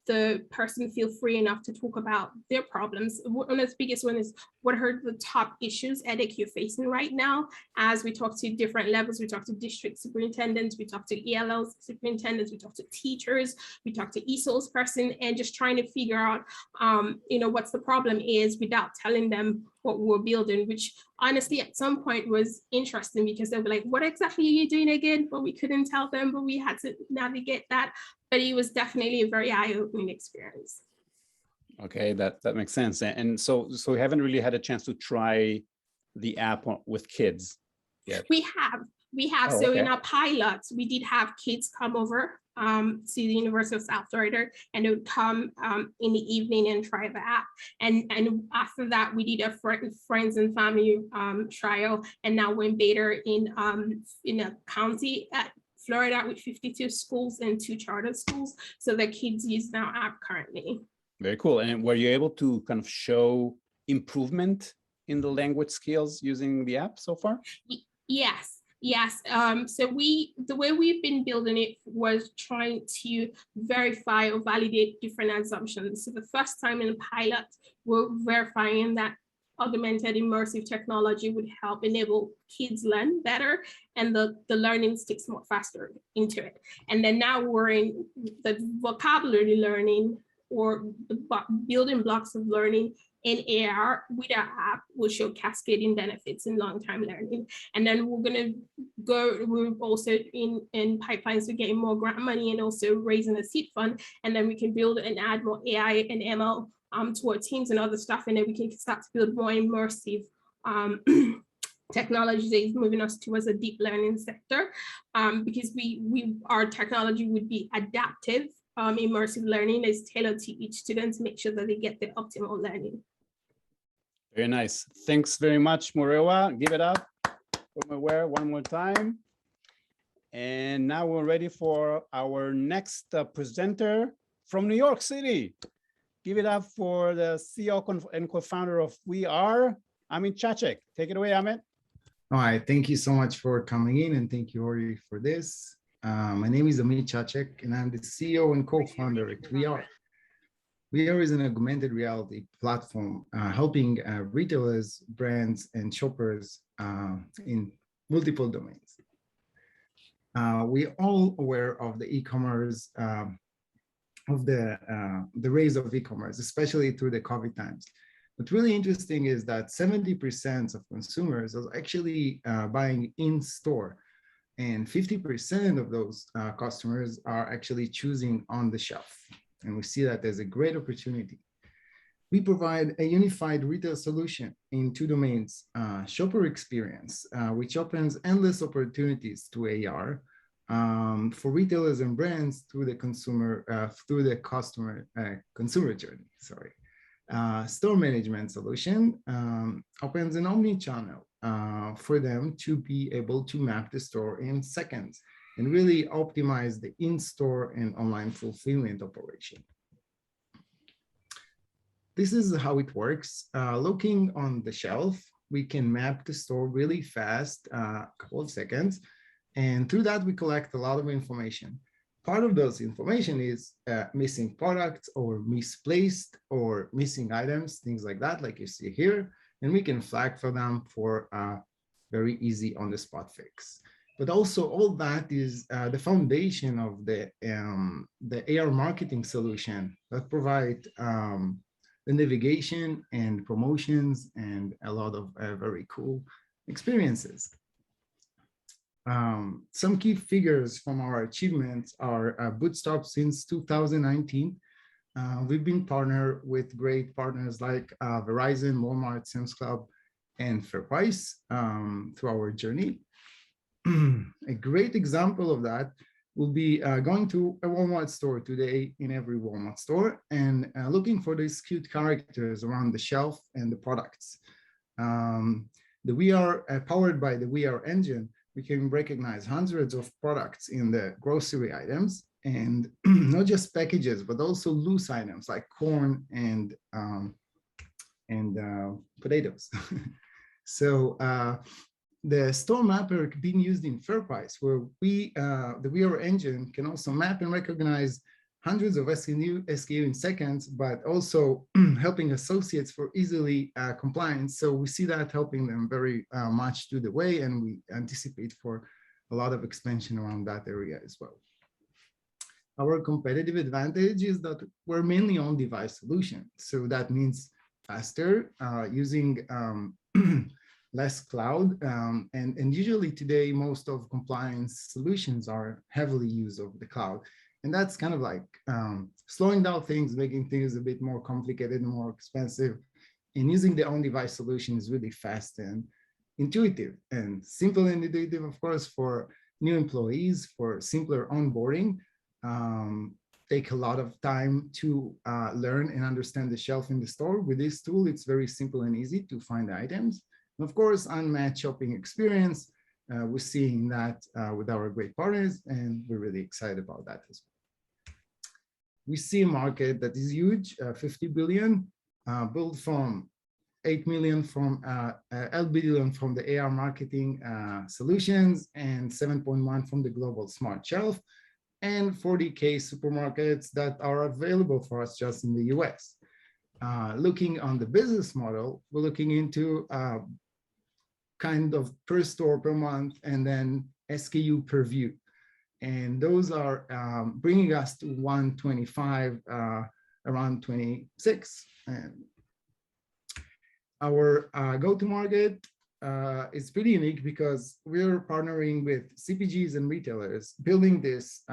the person feel free enough to talk about their problems. One of the biggest one is what are the top issues headache you're facing right now. As we talk to different levels, we talk to district superintendents, we talk to ELL superintendents, we talk to teachers, we talk to ESOL's person, and just trying to figure out, what's the problem is without telling them what we're building, which honestly at some point was interesting because they were like, what exactly are you doing again? But we couldn't tell them, but we had to navigate that. But it was definitely a very eye-opening experience. Okay, that makes sense. And so we haven't really had a chance to try the app with kids yet. We have. Oh, So okay. in our pilots, we did have kids come over to the University of South Florida, and they would come in the evening and try the app. And after that, we did a friends and family trial, and now we're in beta in a county at Florida with 52 schools and 2 charter schools. So the kids use our app currently. Very cool. And were you able to kind of show improvement in the language skills using the app so far? Yes. So the way we've been building it was trying to verify or validate different assumptions. So the first time in the pilot, we're verifying that augmented immersive technology would help enable kids learn better and the learning sticks more faster into it. And then now we're in the vocabulary learning or the building blocks of learning in AR with our app will show cascading benefits in long-term learning. And then we're also in pipelines to getting more grant money and also raising a seed fund. And then we can build and add more AI and ML to our teams and other stuff. And then we can start to build more immersive technology that is moving us towards a deep learning sector, because our technology would be adaptive. Immersive learning is tailored to each student to make sure that they get the optimal learning. Very nice. Thanks very much, Murewa. Give it up for Murewa one more time. And now we're ready for our next presenter from New York City. Give it up for the CEO and co-founder of We Are, Amit Chachek. Take it away, Amit. All right, thank you so much for coming in, and thank you, Ori, for this. My name is Amit Chachek, and I'm the CEO and co-founder at We Are. We Are is an augmented reality platform helping retailers, brands, and shoppers in multiple domains. We're all aware of the e-commerce, of the rise of e-commerce, especially through the COVID times. What's really interesting is that 70% of consumers are actually buying in-store, and 50% of those customers are actually choosing on the shelf. And we see that as a great opportunity. We provide a unified retail solution in two domains, shopper experience, which opens endless opportunities to AR for retailers and brands through the consumer journey, sorry. Store management solution opens an omni-channel for them to be able to map the store in seconds and really optimize the in-store and online fulfillment operation. This is how it works. Looking on the shelf, we can map the store really fast, a couple of seconds, and through that we collect a lot of information. Part of those information is missing products or misplaced or missing items, things like that, like you see here, and we can flag for them for very easy on-the-spot fix. But also all that is the foundation of the AR marketing solution that provide the navigation and promotions and a lot of very cool experiences. Some key figures from our achievements are bootstrapped since 2019. We've been partnered with great partners like Verizon, Walmart, Sam's Club, and FairPrice through our journey. A great example of that will be going to a Walmart store today in every Walmart store and looking for these cute characters around the shelf and the products. The We Are, powered by the We Are engine, we can recognize hundreds of products in the grocery items, and not just packages, but also loose items like corn and potatoes. So the store mapper being used in FairPrice, where the We Are engine can also map and recognize hundreds of SKU in seconds, but also helping associates for easily compliance. So we see that helping them very much to the way, and we anticipate for a lot of expansion around that area as well. Our competitive advantage is that we're mainly on-device solution. So that means faster, using less cloud, and usually today most of compliance solutions are heavily used over the cloud. And that's kind of like slowing down things, making things a bit more complicated and more expensive. And using the on-device solution is really fast and intuitive, and simple and intuitive, of course, for new employees, for simpler onboarding. Take a lot of time to learn and understand the shelf in the store. With this tool, it's very simple and easy to find the items. And of course, unmatched shopping experience. We're seeing that with our great partners, and we're really excited about that as well. We see a market that is huge, 50 billion, built from 8 million from $8 billion from the AR marketing solutions, and 7.1 from the global smart shelf, and 40K supermarkets that are available for us just in the US. Looking on the business model, we're looking into kind of per store per month and then SKU per view. And those are bringing us to 125, around 26. And our go-to-market is pretty unique because we're partnering with CPGs and retailers, building this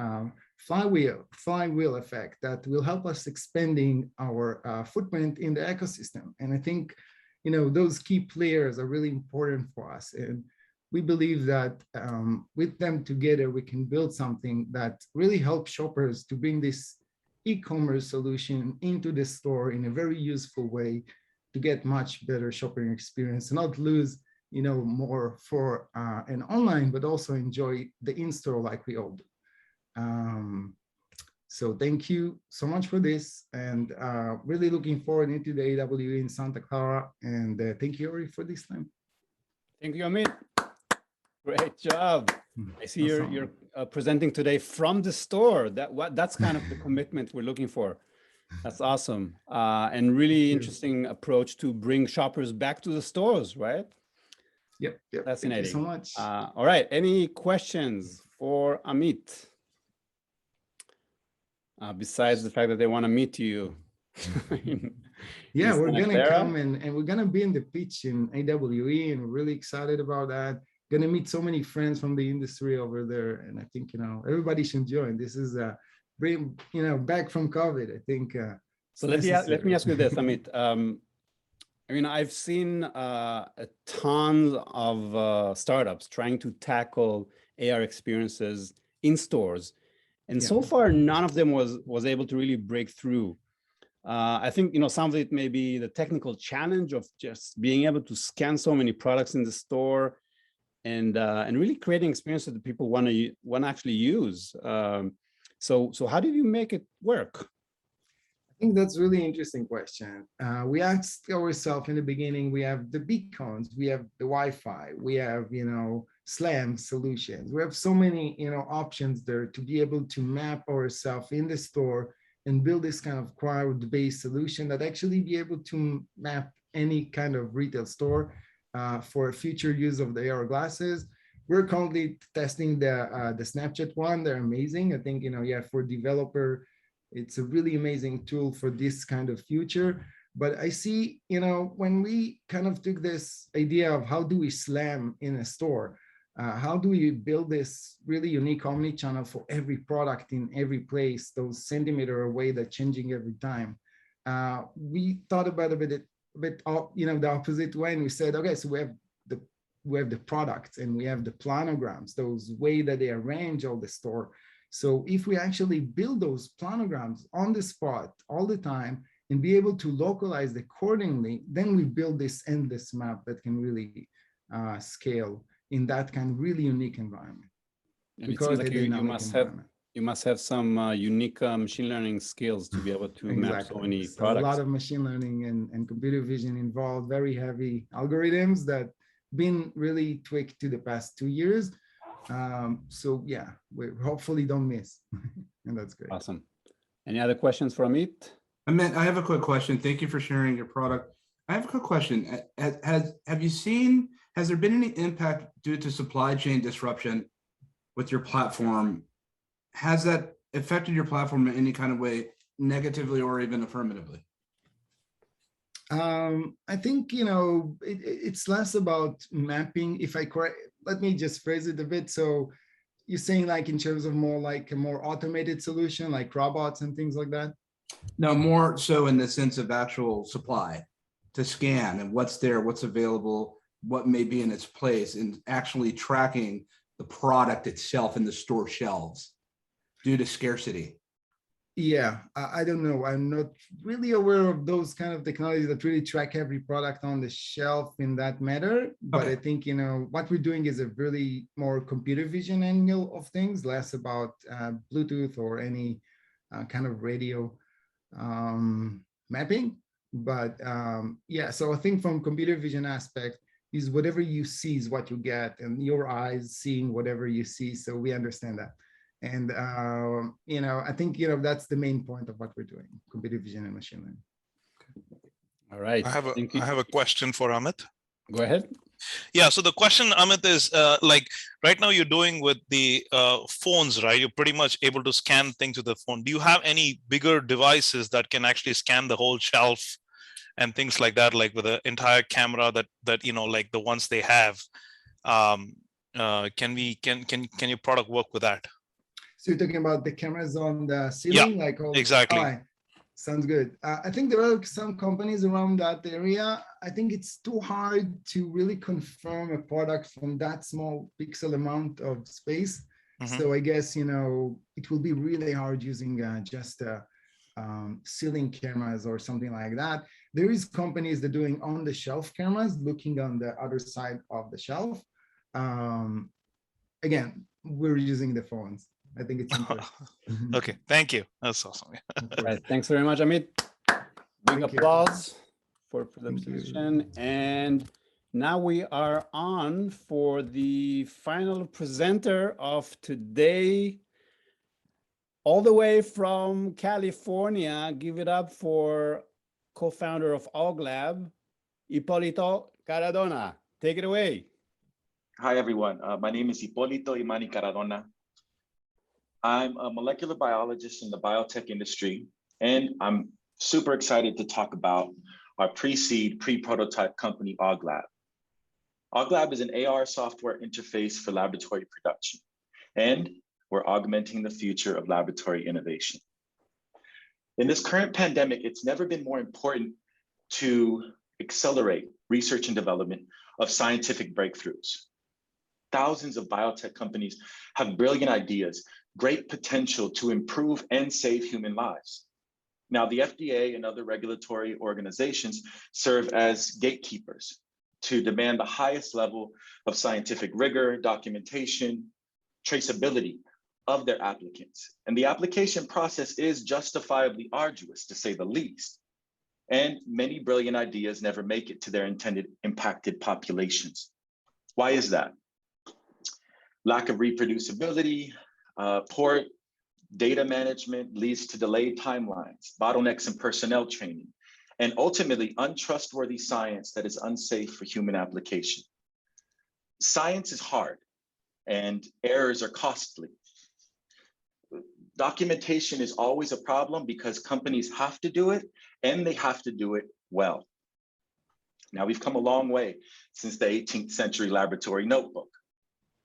flywheel effect that will help us expanding our footprint in the ecosystem. And I think, you know, those key players are really important for us. And we believe that with them together, we can build something that really helps shoppers to bring this e-commerce solution into the store in a very useful way to get much better shopping experience and not lose, you know, more for an online, but also enjoy the in-store like we all do. So thank you so much for this, and really looking forward into the AWE in Santa Clara, and thank you, Ori, for this time. Thank you, Amit. Great job. I see you're presenting today from the store. That's kind of the commitment we're looking for. That's awesome. And really interesting approach to bring shoppers back to the stores, right? Yep. Fascinating. Thank you so much. All right. Any questions for Amit? Besides the fact that they want to meet you. Yeah, we're Santa going to Clara? come and we're going to be in the pitch in AWE, and we're really excited about that. Going to meet so many friends from the industry over there. And I think, you know, everybody should join. This is bring, you know, back from COVID, I think. So let me ask you this, Amit. I mean, I've seen a ton of startups trying to tackle AR experiences in stores. And so far, none of them was able to really break through. I think, you know, some of it may be the technical challenge of just being able to scan so many products in the store and really creating experiences that people want to actually use. So how did you make it work? I think that's a really interesting question. We asked ourselves in the beginning, we have the beacons, we have the Wi-Fi, we have, you know, SLAM solutions. We have so many, you know, options there to be able to map ourselves in the store and build this kind of cloud-based solution that actually be able to map any kind of retail store for future use of the AR glasses. We're currently testing the Snapchat one. They're amazing. I think, you know, yeah, for developer, it's a really amazing tool for this kind of future. But I see, you know, when we kind of took this idea of how do we slam in a store, how do we build this really unique omni-channel for every product in every place, those centimeter away that changing every time. We thought about a bit, you know, the opposite way, and we said, okay, so we have the products and we have the planograms, those way that they arrange all the store. So if we actually build those planograms on the spot all the time and be able to localize accordingly, then we build this endless map that can really scale in that kind of really unique environment. And it seems like you must have some unique machine learning skills to be able to map so many products. A lot of machine learning and computer vision involved, very heavy algorithms that been really tweaked to the past 2 years. So yeah, we hopefully don't miss. And that's great. Awesome. Any other questions for Amit? Amit, I have a quick question. Thank you for sharing your product. I have a quick question. Has there been any impact due to supply chain disruption with your platform? Has that affected your platform in any kind of way, negatively or even affirmatively? I think, you know, it's less about mapping. Let me just phrase it a bit. So you're saying like in terms of more like a more automated solution, like robots and things like that? No, more so in the sense of actual supply to scan and what's there, what's available, what may be in its place, and actually tracking the product itself in the store shelves due to scarcity. Yeah, I don't know. I'm not really aware of those kind of technologies that really track every product on the shelf in that matter. But I think, you know, what we're doing is a really more computer vision angle of things, less about Bluetooth or any kind of radio mapping. But yeah, so I think from computer vision aspect is whatever you see is what you get, and your eyes seeing whatever you see. So we understand that. And, you know, I think, you know, that's the main point of what we're doing, computer vision and machine learning. All right. I have a question for Amit. Go ahead. Yeah, so the question, Amit, is like right now you're doing with the phones, right? You're pretty much able to scan things with the phone. Do you have any bigger devices that can actually scan the whole shelf and things like that, like with an entire camera that you know, like the ones they have? Can your product work with that? So you're talking about the cameras on the ceiling? Yeah, like all, exactly. Oh, sounds good. I think there are some companies around that area. I think it's too hard to really confirm a product from that small pixel amount of space. So I guess, you know, it will be really hard using just ceiling cameras or something like that. There is companies that are doing on the shelf cameras, looking on the other side of the shelf. Again, we're using the phones. I think it's simpler. Okay, thank you. That's awesome. All right, thanks very much, Amit. Big applause for the presentation. And now we are on for the final presenter of today, all the way from California. Give it up for co-founder of OGLab, Ippolito Caradonna. Take it away. Hi, everyone. My name is Ippolito Imani Caradonna. I'm a molecular biologist in the biotech industry, and I'm super excited to talk about our pre-seed, pre-prototype company, OGLab. OGLab is an AR software interface for laboratory production, and we're augmenting the future of laboratory innovation. In this current pandemic, it's never been more important to accelerate research and development of scientific breakthroughs. Thousands of biotech companies have brilliant ideas, great potential to improve and save human lives. Now, the FDA and other regulatory organizations serve as gatekeepers to demand the highest level of scientific rigor, documentation, traceability of their applicants. And the application process is justifiably arduous, to say the least. And many brilliant ideas never make it to their intended impacted populations. Why is that? Lack of reproducibility, poor data management leads to delayed timelines, bottlenecks in personnel training, and ultimately untrustworthy science that is unsafe for human application. Science is hard and errors are costly. Documentation is always a problem because companies have to do it and they have to do it well. Now, we've come a long way since the 18th century laboratory notebook.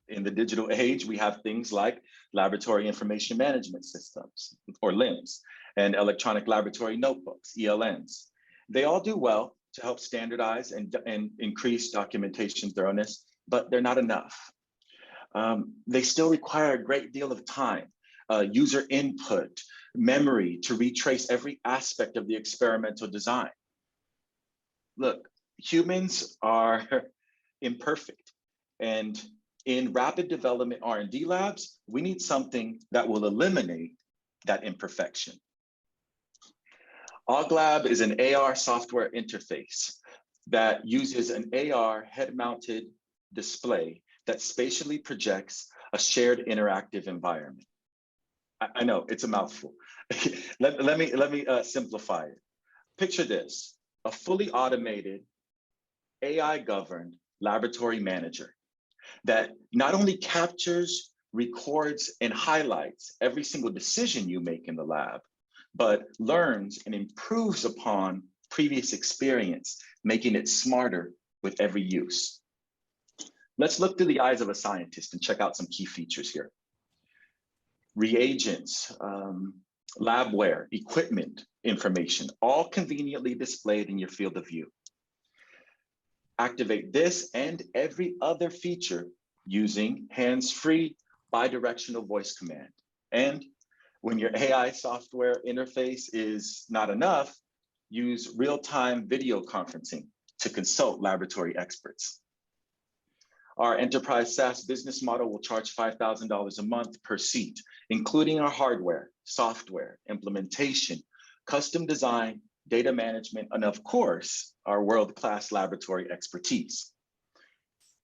In the digital age, we have things like laboratory information management systems, or LIMS, and electronic laboratory notebooks, ELNs. They all do well to help standardize and increase documentation thoroughness, but they're not enough. They still require a great deal of time, user input, memory to retrace every aspect of the experimental design. Look, humans are imperfect, and in rapid development R&D labs, we need something that will eliminate that imperfection. OGLab is an AR software interface that uses an AR head-mounted display that spatially projects a shared interactive environment. I know it's a mouthful. let me simplify it. Picture this: a fully automated, AI-governed laboratory manager that not only captures, records, and highlights every single decision you make in the lab, but learns and improves upon previous experience, making it smarter with every use. Let's look through the eyes of a scientist and check out some key features here. Reagents, labware, equipment information, all conveniently displayed in your field of view. Activate this and every other feature using hands-free bidirectional voice command. And when your AI software interface is not enough, use real-time video conferencing to consult laboratory experts. Our enterprise SaaS business model will charge $5,000 a month per seat, including our hardware, software, implementation, custom design, data management, and of course, our world-class laboratory expertise.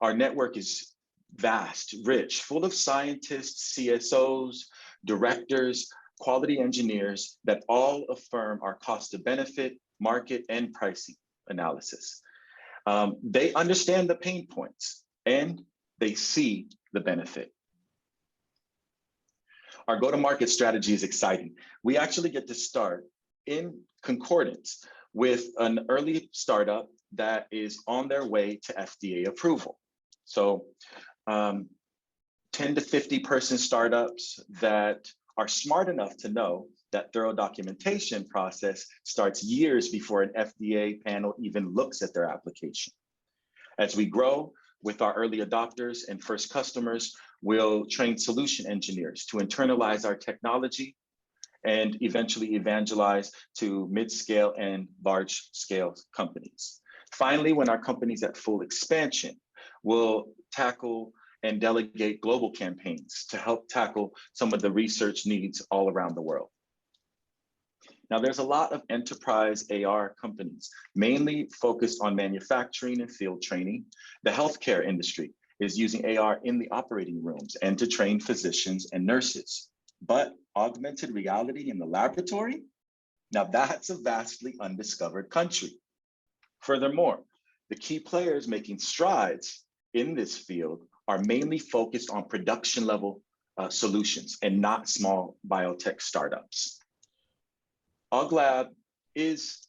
Our network is vast, rich, full of scientists, CSOs, directors, quality engineers that all affirm our cost of benefit, market, and pricing analysis. They understand the pain points and they see the benefit. Our go-to-market strategy is exciting. We actually get to start in concordance with an early startup that is on their way to FDA approval. So 10 to 50 person startups that are smart enough to know that thorough documentation process starts years before an FDA panel even looks at their application. As we grow with our early adopters and first customers, we'll train solution engineers to internalize our technology and eventually evangelize to mid-scale and large-scale companies. Finally, when our company's at full expansion, we'll tackle and delegate global campaigns to help tackle some of the research needs all around the world. Now, there's a lot of enterprise AR companies, mainly focused on manufacturing and field training. The healthcare industry is using AR in the operating rooms and to train physicians and nurses. But augmented reality in the laboratory, now that's a vastly undiscovered country. Furthermore, the key players making strides in this field are mainly focused on production level solutions and not small biotech startups. AugLab is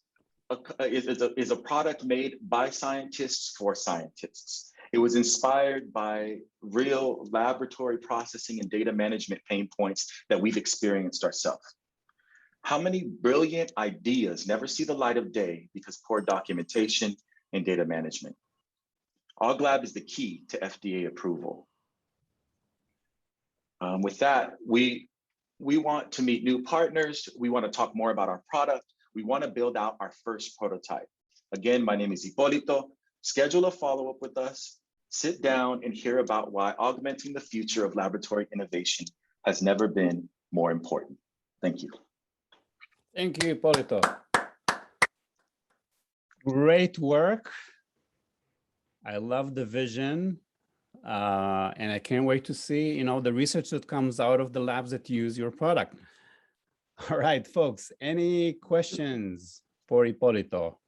a product made by scientists for scientists. It was inspired by real laboratory processing and data management pain points that we've experienced ourselves. How many brilliant ideas never see the light of day because poor documentation and data management? AugLab is the key to FDA approval. With that, we want to meet new partners. We want to talk more about our product. We want to build out our first prototype. Again, my name is Ippolito. Schedule a follow-up with us. Sit down and hear about why augmenting the future of laboratory innovation has never been more important. Thank you. Thank you, Ippolito. Great work. I love the vision. And I can't wait to see, the research that comes out of the labs that use your product. All right, folks, any questions for Ippolito?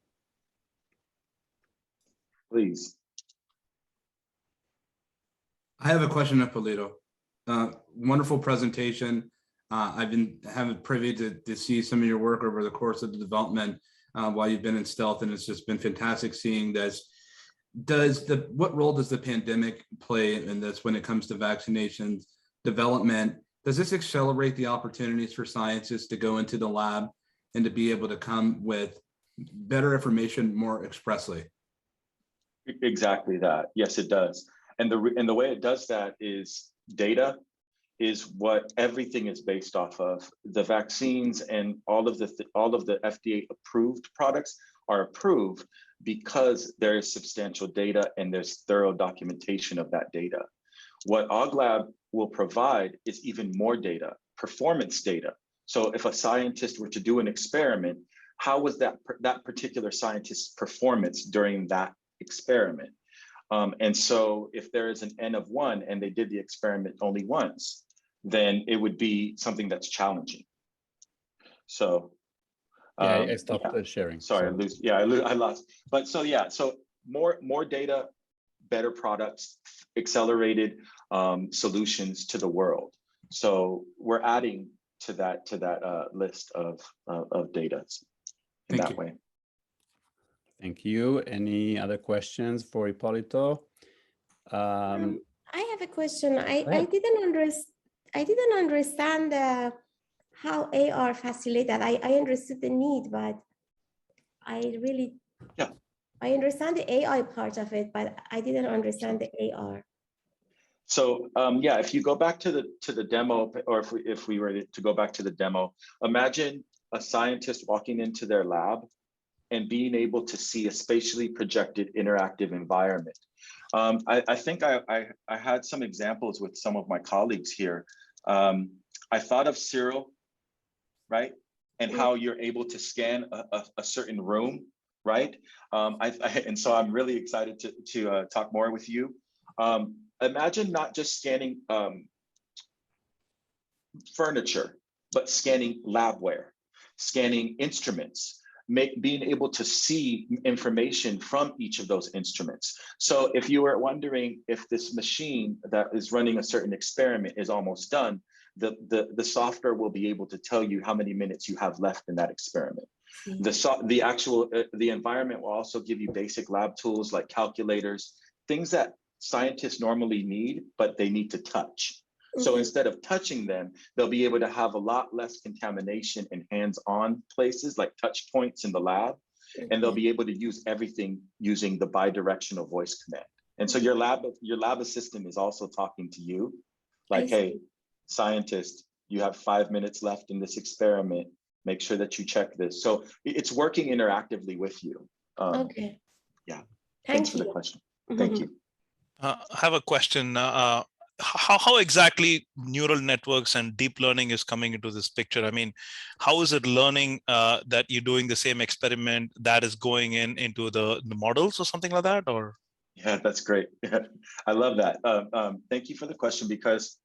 Please. I have a question, Ippolito. Wonderful presentation. I've been having privy to see some of your work over the course of the development while you've been in stealth, and it's just been fantastic seeing this. What role does the pandemic play in this when it comes to vaccinations development? Does this accelerate the opportunities for scientists to go into the lab and to be able to come with better information more expressly? Exactly that. Yes, it does. And the way it does that is data is what everything is based off of. The vaccines and all of the FDA approved products are approved because there is substantial data and there's thorough documentation of that data. What AugLab will provide is even more data, performance data. So if a scientist were to do an experiment, how was that particular scientist's performance during that experiment? And so if there is an N of 1 and they did the experiment only once, then it would be something that's challenging. So I stopped sharing. Sorry, I lost. But so more data, better products, accelerated solutions to the world. So we're adding to that list of data in that way. Thank you. Any other questions for Ippolito? I have a question. I didn't understand how AR facilitated. I understood the need, but I understand the AI part of it, but I didn't understand the AR. So if you go back to the demo, or if we were to go back to the demo, imagine a scientist walking into their lab and being able to see a spatially projected interactive environment. I think I had some examples with some of my colleagues here. I thought of Cyril, right? and how you're able to scan a certain room, right? And so I'm really excited to talk more with you. Imagine not just scanning furniture, but scanning labware, scanning instruments, being able to see information from each of those instruments. So if you were wondering if this machine that is running a certain experiment is almost done, the software will be able to tell you how many minutes you have left in that experiment. The environment will also give you basic lab tools like calculators, things that scientists normally need, but they need to touch. So instead of touching them, they'll be able to have a lot less contamination in hands-on places like touch points in the lab, and they'll be able to use everything using the bidirectional voice command. And so your lab assistant is also talking to you, like, hey, scientist, you have 5 minutes left in this experiment. Make sure that you check this. So it's working interactively with you. Okay. Yeah. Thanks for the question. Thank you. I have a question. How exactly neural networks and deep learning is coming into this picture? I mean, how is it learning that you're doing the same experiment that is going into the models or something like that? Or yeah, that's great. I love that. Thank you for the question, because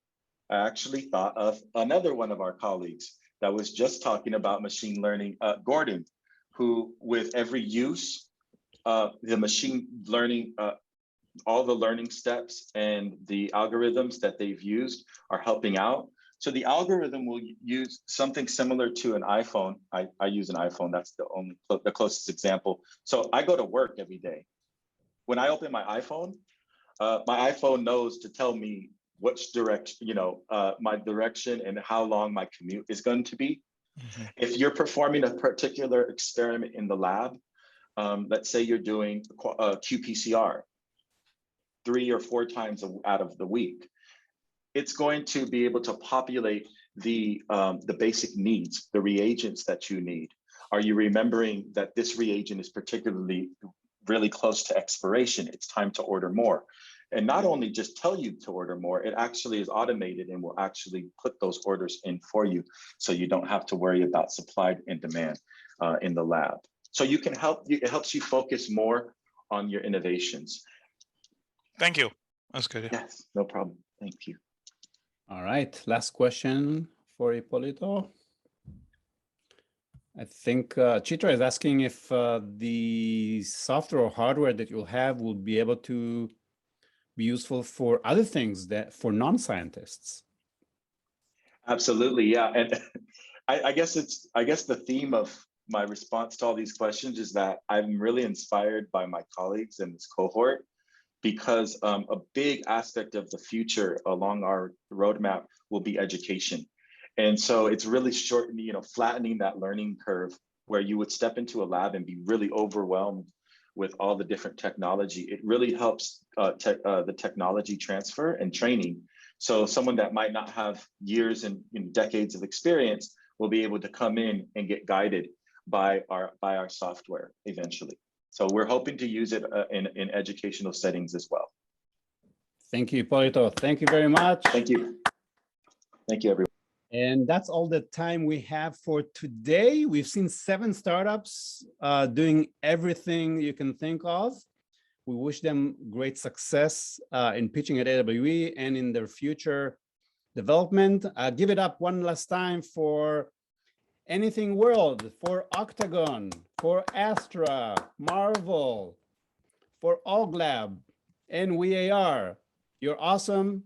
I actually thought of another one of our colleagues that was just talking about machine learning, Gordon, who with every use, the machine learning, all the learning steps and the algorithms that they've used are helping out. So the algorithm will use something similar to an iPhone. I use an iPhone, that's the closest example. So I go to work every day. When I open my iPhone knows to tell me which direction, my direction and how long my commute is going to be. If you're performing a particular experiment in the lab, let's say you're doing qPCR 3 or 4 times out of the week, it's going to be able to populate the basic needs, the reagents that you need. Are you remembering that this reagent is particularly really close to expiration? It's time to order more. And not only just tell you to order more, it actually is automated and will actually put those orders in for you, so you don't have to worry about supply and demand in the lab. So you can it helps you focus more on your innovations. Thank you. That's good. Yes, no problem. Thank you. All right, last question for Ippolito. I think Chitra is asking if the software or hardware that you'll have will be able to be useful for other things that for non-scientists. Absolutely, yeah. And I guess the theme of my response to all these questions is that I'm really inspired by my colleagues in this cohort, because a big aspect of the future along our roadmap will be education. And so it's really flattening that learning curve where you would step into a lab and be really overwhelmed with all the different technology. It really helps the technology transfer and training. So someone that might not have years and decades of experience will be able to come in and get guided by our software eventually. So we're hoping to use it in educational settings as well. Thank you, Ippolito. Thank you very much. Thank you. Thank you, everyone. And that's all the time we have for today. We've seen 7 startups doing everything you can think of. We wish them great success in pitching at AWE and in their future development. Give it up one last time for Anything World, for Octagon, for Astra, MARVL, for OGLab, and WeAR. You're awesome.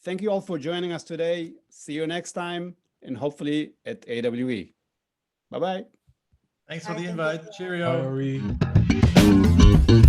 Thank you all for joining us today. See you next time, and hopefully at AWE. Bye-bye. Thanks for the invite. Cheerio. Bye.